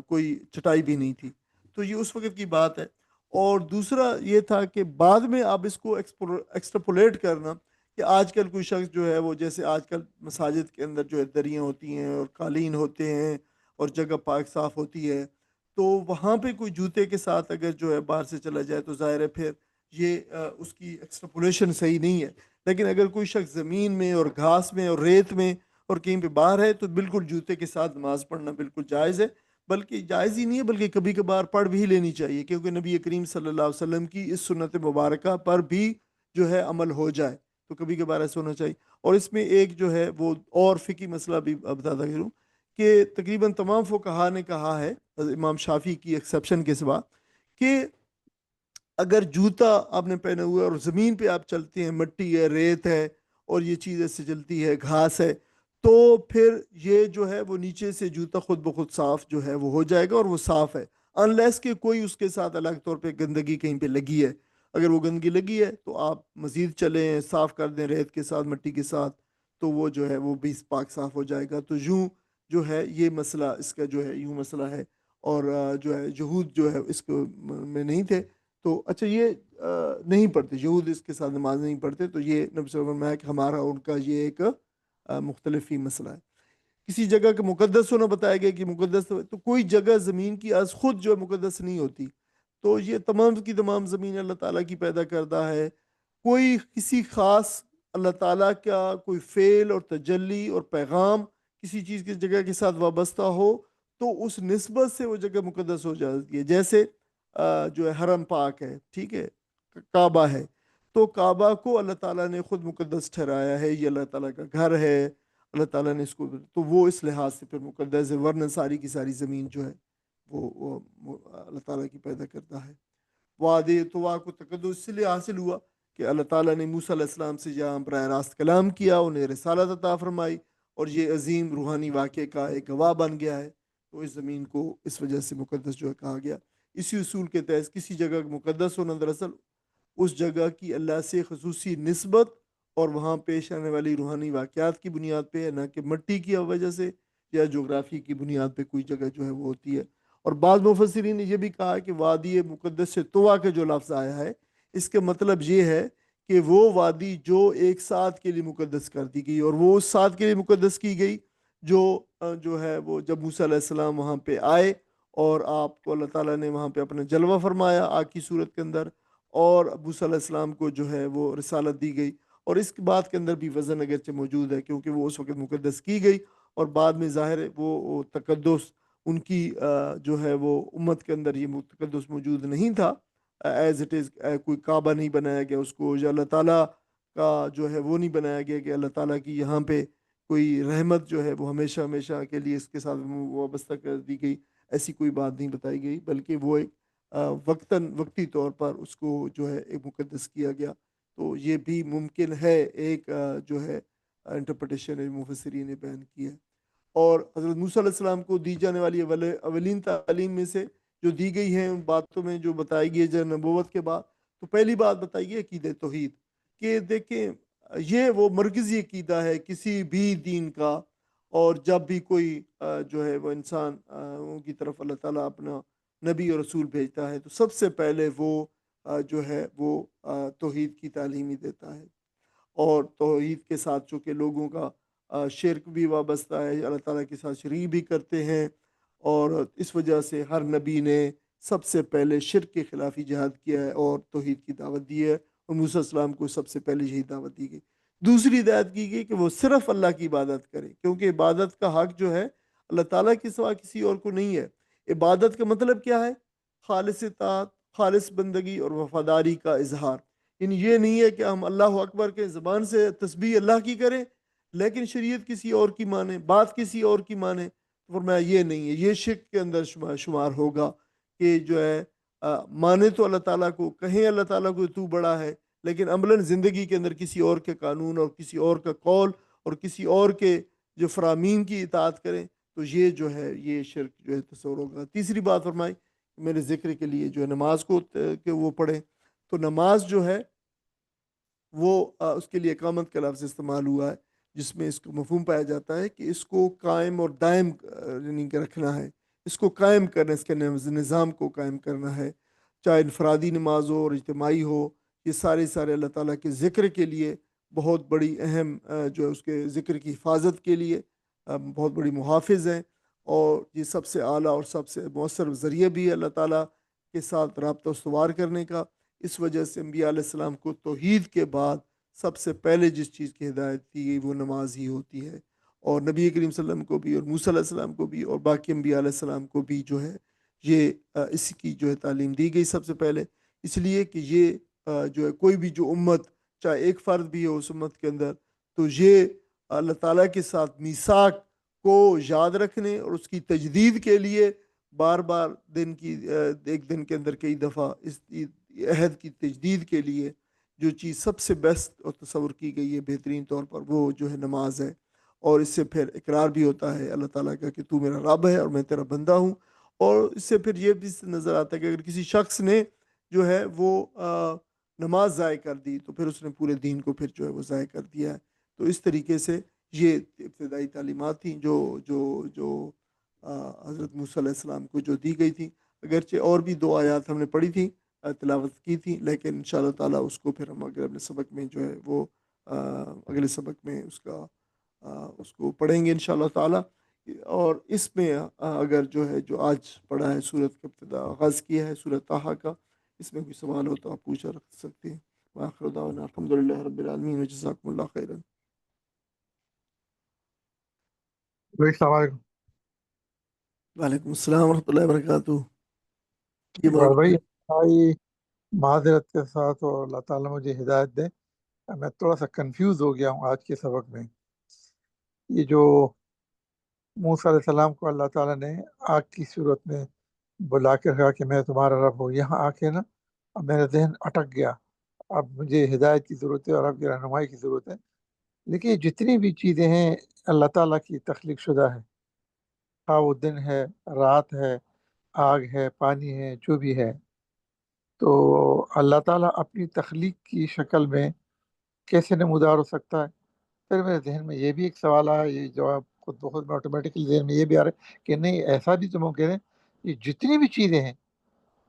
کوئی چٹائی بھی نہیں تھی۔ تو یہ اس وقت کی بات ہے۔ اور دوسرا یہ تھا کہ بعد میں آپ اس کو ایکسٹرپولیٹ کرنا کہ آج کل کوئی شخص جو ہے وہ جیسے آج کل مساجد کے اندر جو ہے دریاں ہوتی ہیں اور قالین ہوتے ہیں اور جگہ پاک صاف ہوتی ہے، تو وہاں پہ کوئی جوتے کے ساتھ اگر جو ہے باہر سے چلا جائے تو ظاہر ہے پھر یہ اس کی ایکسٹرپولیشن صحیح نہیں ہے۔ لیکن اگر کوئی شخص زمین میں اور گھاس میں اور ریت میں اور کہیں پہ باہر ہے تو بالکل جوتے کے ساتھ نماز پڑھنا بالکل جائز ہے، بلکہ جائز ہی نہیں ہے بلکہ کبھی کبھار پڑھ بھی لینی چاہیے، کیونکہ نبی کریم صلی اللہ علیہ وسلم کی اس سنت مبارکہ پر بھی جو ہے عمل ہو جائے تو کبھی کبھار ایسا ہونا چاہیے۔ اور اس میں ایک جو ہے وہ اور فقہی مسئلہ بھی بتاتا کروں کہ تقریباً تمام فقہا نے کہا ہے امام شافعی کی ایکسیپشن کے سوا کہ اگر جوتا آپ نے پہنا ہوا ہے اور زمین پہ آپ چلتے ہیں، مٹی ہے، ریت ہے اور یہ چیز ایسے چلتی ہے، گھاس ہے، تو پھر یہ جو ہے وہ نیچے سے جوتا خود بخود صاف جو ہے وہ ہو جائے گا اور وہ صاف ہے، انلیس کہ کوئی اس کے ساتھ الگ طور پہ گندگی کہیں پہ لگی ہے۔ اگر وہ گندگی لگی ہے تو آپ مزید چلیں، صاف کر دیں ریت کے ساتھ، مٹی کے ساتھ، تو وہ جو ہے وہ بھی پاک صاف ہو جائے گا۔ تو یوں جو ہے یہ مسئلہ اس کا جو ہے یوں مسئلہ ہے، اور جو ہے یہود جو ہے اس کو میں نہیں تھے، تو اچھا یہ نہیں پڑھتے یہود، اس کے ساتھ نماز نہیں پڑھتے، تو یہ نبی صلی اللہ علیہ وسلم نے کہ ہمارا ان کا یہ ایک مختلف ہی مسئلہ ہے۔ کسی جگہ کا مقدس ہونا بتایا گیا کہ مقدس، تو کوئی جگہ زمین کی از خود جو ہے مقدس نہیں ہوتی، تو یہ تمام کی تمام زمین اللہ تعالیٰ کی پیدا کردہ ہے۔ کوئی کسی خاص اللہ تعالیٰ کا کوئی فعل اور تجلی اور پیغام کسی چیز کی جگہ کے ساتھ وابستہ ہو تو اس نسبت سے وہ جگہ مقدس ہو جاتی ہے۔ جیسے جو ہے حرم پاک ہے، ٹھیک ہے، کعبہ ہے، تو کعبہ کو اللہ تعالیٰ نے خود مقدس ٹھہرایا ہے، یہ اللہ تعالیٰ کا گھر ہے، اللہ تعالیٰ نے اس کو، تو وہ اس لحاظ سے پھر مقدس ہے، ورنہ ساری کی ساری زمین جو ہے وہ اللہ تعالیٰ کی پیدا کرتا ہے۔ وعدے طوا کو تقدس اس لیے حاصل ہوا کہ اللہ تعالیٰ نے موسیٰ علیہ السلام سے جہاں براہ راست کلام کیا، انہیں رسالت عطا فرمائی، اور یہ عظیم روحانی واقعے کا ایک گواہ بن گیا ہے، تو اس زمین کو اس وجہ سے مقدس جو ہے کہا گیا۔ اسی اصول کے تحت کسی جگہ مقدس ہونا دراصل اس جگہ کی اللہ سے خصوصی نسبت اور وہاں پیش آنے والی روحانی واقعات کی بنیاد پہ ہے، نہ کہ مٹی کی وجہ سے یا جغرافی کی بنیاد پہ کوئی جگہ جو ہے وہ ہوتی ہے۔ اور بعض مفسرین نے یہ بھی کہا کہ وادی مقدس سے طوا کے جو لفظ آیا ہے، اس کا مطلب یہ ہے کہ وہ وادی جو ایک ساتھ کے لیے مقدس کر دی گئی، اور وہ اس ساتھ کے لیے مقدس کی گئی جو ہے وہ جب موسیٰ علیہ السلام وہاں پہ آئے اور آپ کو اللہ تعالیٰ نے وہاں پہ اپنا جلوہ فرمایا آگ کی صورت کے اندر، اور موسیٰ علیہ السلام کو جو ہے وہ رسالت دی گئی۔ اور اس بات کے اندر بھی وزن اگرچہ موجود ہے کیونکہ وہ اس وقت مقدس کی گئی، اور بعد میں ظاہر ہے وہ تقدس ان کی جو ہے وہ امت کے اندر یہ تقدس موجود نہیں تھا ایز اٹ از، کوئی کعبہ نہیں بنایا گیا اس کو، یا اللہ تعالیٰ کا جو ہے وہ نہیں بنایا گیا کہ اللہ تعالیٰ کی یہاں پہ کوئی رحمت جو ہے وہ ہمیشہ ہمیشہ کے لیے اس کے ساتھ وابستہ کر دی گئی، ایسی کوئی بات نہیں بتائی گئی، بلکہ وہ ایک وقتی طور پر اس کو جو ہے ایک مقدس کیا گیا۔ تو یہ بھی ممکن ہے ایک جو ہے انٹرپریٹیشن مفسرین نے بیان کی ہے۔ اور حضرت موسیٰ علیہ السلام کو دی جانے والی اولین تعلیم میں سے جو دی گئی ہیں ان باتوں میں جو بتائی گئی ہے نبوت کے بعد، تو پہلی بات بتائی ہے عقیدہ توحید، کہ دیکھیں یہ وہ مرکزی عقیدہ ہے کسی بھی دین کا، اور جب بھی کوئی جو ہے وہ انسان ان کی طرف اللہ تعالیٰ اپنا نبی اور رسول بھیجتا ہے تو سب سے پہلے وہ جو ہے وہ توحید کی تعلیم ہی دیتا ہے۔ اور توحید کے ساتھ چونکہ لوگوں کا شرک بھی وابستہ ہے، اللہ تعالیٰ کے ساتھ شریک بھی کرتے ہیں، اور اس وجہ سے ہر نبی نے سب سے پہلے شرک کے خلاف جہاد کیا ہے اور توحید کی دعوت دی ہے، اور موسیٰ علیہ السلام کو سب سے پہلے یہی دعوت دی گئی۔ دوسری ہدایت کی گئی کہ وہ صرف اللہ کی عبادت کرے، کیونکہ عبادت کا حق جو ہے اللہ تعالیٰ کے سوا کسی اور کو نہیں ہے۔ عبادت کا مطلب کیا ہے؟ خالص اطاعت، خالص بندگی اور وفاداری کا اظہار۔ یعنی یہ نہیں ہے کہ ہم اللہ اکبر کے زبان سے تسبیح اللہ کی کریں لیکن شریعت کسی اور کی مانیں، بات کسی اور کی مانیں، تو فرمایا یہ نہیں ہے، یہ شرک کے اندر شمار ہوگا کہ جو ہے مانے تو اللہ تعالیٰ کو، کہیں اللہ تعالیٰ کو تو بڑا ہے، لیکن عملاً زندگی کے اندر کسی اور کے قانون اور کسی اور کا قول اور کسی اور کے جو فرامین کی اطاعت کریں، تو یہ جو ہے یہ شرک جو ہے تصور ہوگا۔ تیسری بات فرمائی میرے ذکر کے لیے جو ہے نماز کو کہ وہ پڑھیں، تو نماز جو ہے وہ اس کے لیے اقامت کا لفظ استعمال ہوا ہے، جس میں اس کو مفہوم پایا جاتا ہے کہ اس کو قائم اور دائم یعنی کہ رکھنا ہے، اس کو قائم کرنا، اس کے نظام کو قائم کرنا ہے، چاہے انفرادی نماز ہو اور اجتماعی ہو، یہ سارے اللہ تعالیٰ کے ذکر کے لیے بہت بڑی اہم جو ہے اس کے ذکر کی حفاظت کے لیے بہت بڑی محافظ ہیں، اور یہ سب سے اعلیٰ اور سب سے مؤثر ذریعہ بھی ہے اللہ تعالیٰ کے ساتھ رابطہ استوار کرنے کا۔ اس وجہ سے انبیاء علیہ السلام کو توحید کے بعد سب سے پہلے جس چیز کی ہدایت دی گئی وہ نماز ہی ہوتی ہے، اور نبی کریم صلی اللہ علیہ وسلم کو بھی اور موسیٰ علیہ السلام کو بھی اور باقی انبیاء علیہ السلام کو بھی جو ہے یہ اس کی جو ہے تعلیم دی گئی سب سے پہلے، اس لیے کہ یہ جو ہے کوئی بھی جو امت چاہے ایک فرد بھی ہو اس امت کے اندر، تو یہ اللہ تعالیٰ کے ساتھ میثاق کو یاد رکھنے اور اس کی تجدید کے لیے بار بار ایک دن کے اندر کئی دفعہ اس عہد کی تجدید کے لیے جو چیز سب سے بیسٹ اور تصور کی گئی ہے بہترین طور پر وہ جو ہے نماز ہے، اور اس سے پھر اقرار بھی ہوتا ہے اللہ تعالیٰ کا کہ تو میرا رب ہے اور میں تیرا بندہ ہوں، اور اس سے پھر یہ بھی نظر آتا ہے کہ اگر کسی شخص نے جو ہے وہ نماز ضائع کر دی تو پھر اس نے پورے دین کو پھر جو ہے وہ ضائع کر دیا ہے۔ تو اس طریقے سے یہ ابتدائی تعلیمات تھیں جو حضرت موسیٰ علیہ السلام کو جو دی گئی تھی، اگرچہ اور بھی 2 آیات ہم نے پڑھی تھیں تلاوت کی تھی، لیکن انشاءاللہ تعالیٰ اس کو پھر ہم اگلے سبق میں جو ہے وہ اگلے سبق میں اس کو پڑھیں گے انشاءاللہ تعالیٰ۔ اور اس میں اگر جو ہے جو آج پڑھا ہے سورت کا ابتدا آغاز کیا ہے سورت طٰہٰ کا، اس میں کوئی سوال ہو تو آپ پوچھا رکھ سکتے ہیں۔ وآخر دعوانا الحمدللہ رب العالمین وجزاکم اللہ خیرا۔ السلام علیکم وعلیکم السلام ورحمۃ اللہ وبرکاتہ۔ یہ بات بھائی، بھائی معذرت کے ساتھ، اور اللہ تعالیٰ مجھے ہدایت دے، میں تھوڑا سا کنفیوز ہو گیا ہوں آج کے سبق میں۔ یہ جو موسیٰ علیہ السلام کو اللہ تعالیٰ نے آگ کی صورت میں بلا کے کہا کہ میں تمہارا رب ہوں، یہاں آ کے نا اب میرا ذہن اٹک گیا، اب مجھے ہدایت کی ضرورت ہے اور آپ کی رہنمائی کی ضرورت ہے. لیکن جتنی بھی چیزیں ہیں اللہ تعالیٰ کی تخلیق شدہ ہے، خواہ وہ دن ہے، رات ہے، آگ ہے، پانی ہے، جو بھی ہے. تو اللہ تعالیٰ اپنی تخلیق کی شکل میں کیسے نمودار ہو سکتا ہے؟ پھر میرے ذہن میں یہ بھی ایک سوال آیا، یہ جواب خود بخود میں آٹومیٹکلی ذہن میں یہ بھی آ رہا ہے کہ نہیں، ایسا بھی تو ممکن ہے یہ جتنی بھی چیزیں ہیں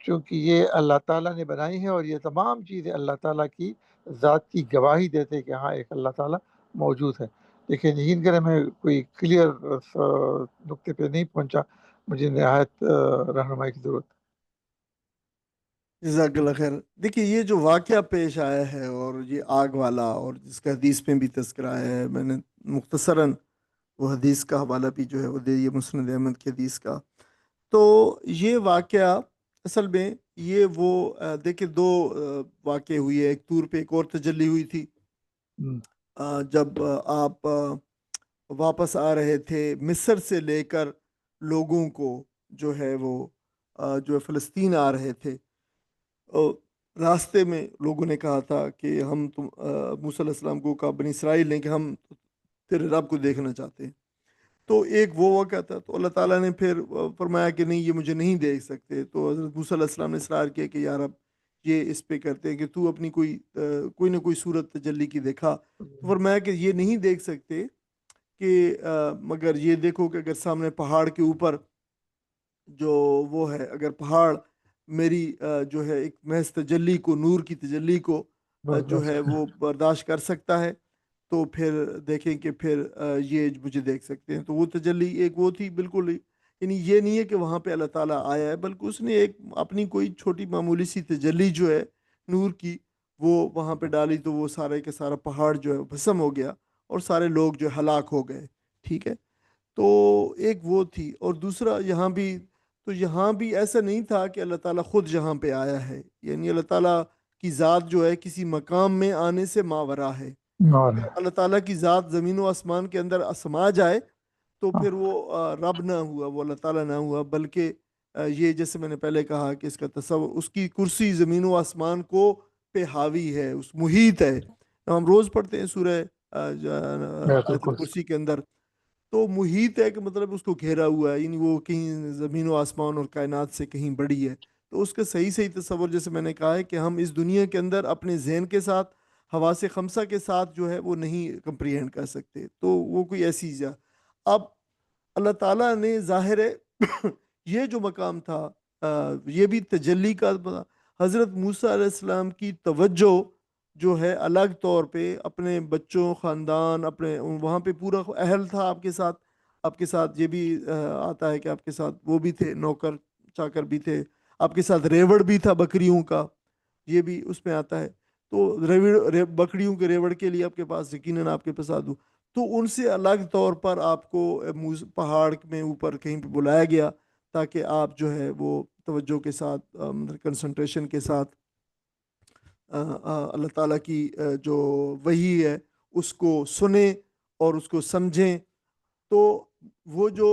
چونکہ یہ اللہ تعالیٰ نے بنائی ہے، اور یہ تمام چیزیں اللہ تعالیٰ کی ذات کی گواہی دیتے ہیں کہ ہاں ایک اللہ تعالیٰ موجود ہے. لیکن یقین کریں میں کوئی کلیئر نقطے پہ نہیں پہنچا، مجھے نہایت رہنمائی کی ضرورت ہے. جزاک اللہ خیر. دیکھیے یہ جو واقعہ پیش آیا ہے اور یہ آگ والا، اور جس کا حدیث میں بھی تذکرہ آیا ہے، میں نے مختصراً وہ حدیث کا حوالہ بھی جو ہے وہ دے دیا، مسند احمد کی حدیث کا. تو یہ واقعہ اصل میں یہ وہ دیکھیں دو واقعے ہوئے. ایک طور پہ ایک اور تجلی ہوئی تھی جب آپ واپس آ رہے تھے مصر سے لے کر لوگوں کو جو ہے وہ جو ہے فلسطین آ رہے تھے. راستے میں لوگوں نے کہا تھا کہ ہم موسیٰ علیہ السلام کو کہا، بنی اسرائیل نے، کہ ہم تیرے رب کو دیکھنا چاہتے ہیں. تو ایک وہ واقعہ تھا. تو اللہ تعالیٰ نے پھر فرمایا کہ نہیں، یہ مجھے نہیں دیکھ سکتے. تو حضرت موسیٰ علیہ السلام نے اصرار کیا کہ یا رب یہ اس پہ کرتے ہیں کہ تو اپنی کوئی نہ کوئی صورت تجلی کی دکھا. تو فرمایا کہ یہ نہیں دیکھ سکتے کہ مگر یہ دیکھو کہ اگر سامنے پہاڑ کے اوپر جو وہ ہے، اگر پہاڑ میری جو ہے ایک محض تجلی کو، نور کی تجلی کو جو ہے وہ برداشت کر سکتا ہے، تو پھر دیکھیں کہ پھر یہ مجھے دیکھ سکتے ہیں. تو وہ تجلی ایک وہ تھی بالکل، یعنی یہ نہیں ہے کہ وہاں پہ اللہ تعالیٰ آیا ہے، بلکہ اس نے ایک اپنی کوئی چھوٹی معمولی سی تجلی جو ہے نور کی وہ وہاں پہ ڈالی، تو وہ سارے کا سارا پہاڑ جو ہے بھسم ہو گیا اور سارے لوگ جو ہلاک ہو گئے. ٹھیک ہے. تو ایک وہ تھی. اور دوسرا یہاں بھی، تو یہاں بھی ایسا نہیں تھا کہ اللہ تعالیٰ خود یہاں پہ آیا ہے، یعنی اللہ تعالیٰ کی ذات جو ہے کسی مقام میں آنے سے ماورا ہے. اگر اللہ تعالیٰ کی ذات زمین و آسمان کے اندر سما جائے تو پھر وہ رب نہ ہوا، وہ اللہ تعالیٰ نہ ہوا، بلکہ یہ جیسے میں نے پہلے کہا کہ اس کا تصور، اس کی کرسی زمین و آسمان کو پہ حاوی ہے، اس محیط ہے. ہم روز پڑھتے ہیں سورہ آیت الکرسی کے اندر، تو محیط ہے کہ مطلب اس کو گھیرا ہوا ہے، یعنی وہ کہیں زمین و آسمان اور کائنات سے کہیں بڑی ہے. تو اس کا صحیح تصور جیسے میں نے کہا ہے کہ ہم اس دنیا کے اندر اپنے ذہن کے ساتھ، حواس خمسہ کے ساتھ جو ہے وہ نہیں کمپریہنڈ کر سکتے. تو وہ کوئی ایسی چیز. اب اللہ تعالیٰ نے ظاہر ہے یہ جو مقام تھا یہ بھی تجلی کا. حضرت موسیٰ علیہ السلام کی توجہ جو ہے الگ طور پہ اپنے بچوں، خاندان، اپنے وہاں پہ پورا اہل تھا آپ کے ساتھ یہ بھی آتا ہے کہ آپ کے ساتھ وہ بھی تھے، نوکر چاکر بھی تھے، آپ کے ساتھ ریوڑ بھی تھا بکریوں کا، یہ بھی اس میں آتا ہے. تو بکریوں کے ریوڑ کے لیے آپ کے پاس یقیناً آپ کے پاس آدھو. تو ان سے الگ طور پر آپ کو پہاڑ میں اوپر کہیں پہ بلایا گیا تاکہ آپ جو ہے وہ توجہ کے ساتھ، کنسنٹریشن کے ساتھ اللہ تعالیٰ کی جو وحی ہے اس کو سنیں اور اس کو سمجھیں. تو وہ جو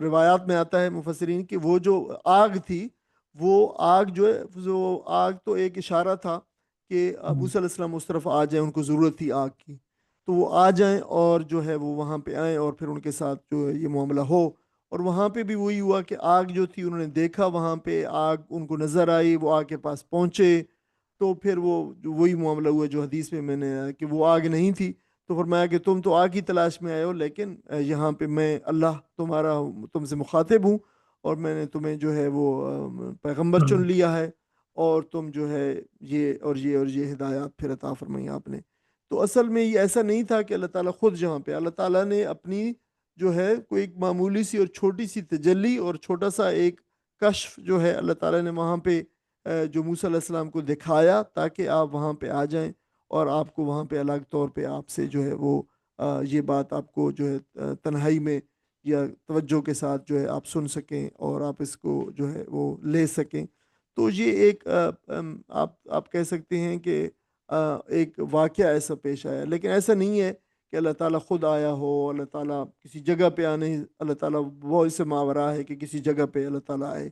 روایات میں آتا ہے مفسرین کہ وہ جو آگ تھی، وہ آگ جو ہے، جو آگ تو ایک اشارہ تھا کہ موسیٰ علیہ السلام اس طرف آ جائیں، ان کو ضرورت تھی آگ کی، تو وہ آ جائیں اور جو ہے وہ وہاں پہ آئیں اور پھر ان کے ساتھ جو ہے یہ معاملہ ہو. اور وہاں پہ بھی وہی ہوا کہ آگ جو تھی انہوں نے دیکھا، وہاں پہ آگ ان کو نظر آئی، وہ آگ کے پاس پہنچے، تو پھر وہ وہی معاملہ ہوا جو حدیث میں نے کہ وہ آگ نہیں تھی. تو فرمایا کہ تم تو آگ کی تلاش میں آئے ہو، لیکن یہاں پہ میں اللہ تم سے مخاطب ہوں، اور میں نے تمہیں جو ہے وہ پیغمبر چن لیا ہے، اور تم جو ہے یہ ہدایات پھر عطا فرمائی آپ نے. تو اصل میں یہ ایسا نہیں تھا کہ اللہ تعالیٰ خود یہاں پہ، اللہ تعالیٰ نے اپنی جو ہے کوئی ایک معمولی سی اور چھوٹی سی تجلی اور چھوٹا سا ایک کشف جو ہے اللہ تعالیٰ نے وہاں پہ جو موسیٰ علیہ السلام کو دکھایا تاکہ آپ وہاں پہ آ جائیں اور آپ کو وہاں پہ الگ طور پہ آپ سے جو ہے وہ یہ بات آپ کو جو ہے تنہائی میں یا توجہ کے ساتھ جو ہے آپ سن سکیں اور آپ اس کو جو ہے وہ لے سکیں. تو یہ ایک آپ کہہ سکتے ہیں کہ ایک واقعہ ایسا پیش آیا، لیکن ایسا نہیں ہے کہ اللہ تعالیٰ خود آیا ہو، اللہ تعالیٰ کسی جگہ پہ آنے، اللہ تعالیٰ وہ اسے ماورا ہے کہ کسی جگہ پہ اللہ تعالیٰ آئے.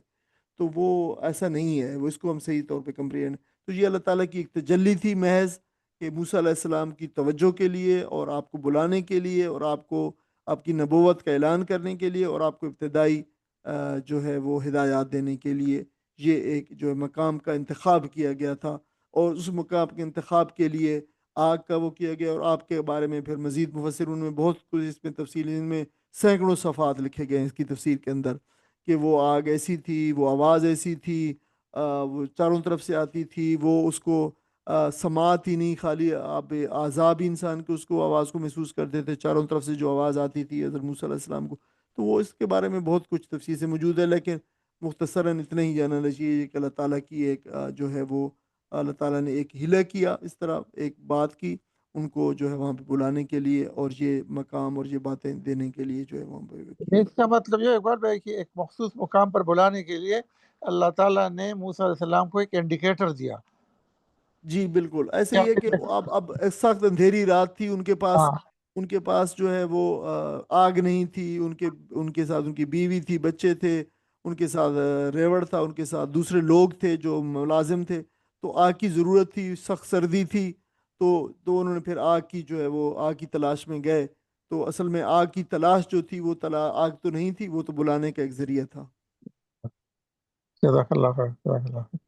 تو وہ ایسا نہیں ہے، وہ اس کو ہم صحیح طور پہ کمپریہنڈ، تو یہ اللہ تعالیٰ کی ایک تجلی تھی محض کہ موسیٰ علیہ السلام کی توجہ کے لیے اور آپ کو بلانے کے لیے اور آپ کو آپ کی نبوت کا اعلان کرنے کے لیے اور آپ کو ابتدائی جو ہے وہ ہدایات دینے کے لیے یہ ایک جو ہے مقام کا انتخاب کیا گیا تھا، اور اس مقام کے انتخاب کے لیے آگ کا وہ کیا گیا، اور آپ کے بارے میں پھر مزید مفسرون میں بہت کچھ اس میں تفصیل، ان میں سینکڑوں صفحات لکھے گئے ہیں اس کی تفسیر کے اندر، کہ وہ آگ ایسی تھی، وہ آواز ایسی تھی، وہ چاروں طرف سے آتی تھی، وہ اس کو سماعت ہی نہیں، خالی آپ اعضاب انسان کے اس کو آواز کو محسوس کرتے تھے، چاروں طرف سے جو آواز آتی تھی حضرت موسیٰ علیہ السلام کو، تو وہ اس کے بارے میں بہت کچھ تفصیل سے موجود ہے، لیکن مختصراً اتنا ہی جاننا چاہیے کہ اللہ تعالیٰ کی ایک جو ہے وہ اللہ تعالیٰ نے ایک ہیلہ کیا، اس طرح ایک بات کی ان کو جو ہے وہاں پہ بلانے کے لیے اور یہ مقام اور یہ باتیں دینے کے لیے جو ہے وہاں پہ کیا۔ اس کا مطلب یہ اقبال بھائی کہ ایک مخصوص مقام پر بلانے کے لیے اللہ تعالیٰ نے موسیٰ علیہ السلام کو ایک انڈیکیٹر دیا. جی بالکل ایسے کیا ہی ہے کہ اب سخت اندھیری رات تھی، ان کے پاس جو ہے وہ آگ نہیں تھی، ان کے ساتھ ان کی بیوی تھی، بچے تھے، ان کے ساتھ ریوڑ تھا، ان کے ساتھ دوسرے لوگ تھے جو ملازم تھے، تو آگ کی ضرورت تھی، سخت سردی تھی، تو انہوں نے پھر آگ کی جو ہے وہ آگ کی تلاش میں گئے، تو اصل میں آگ کی تلاش جو تھی وہ آگ تو نہیں تھی، وہ تو بلانے کا ایک ذریعہ تھا۔ جزاک اللہ خیر، جزاک اللہ خیر.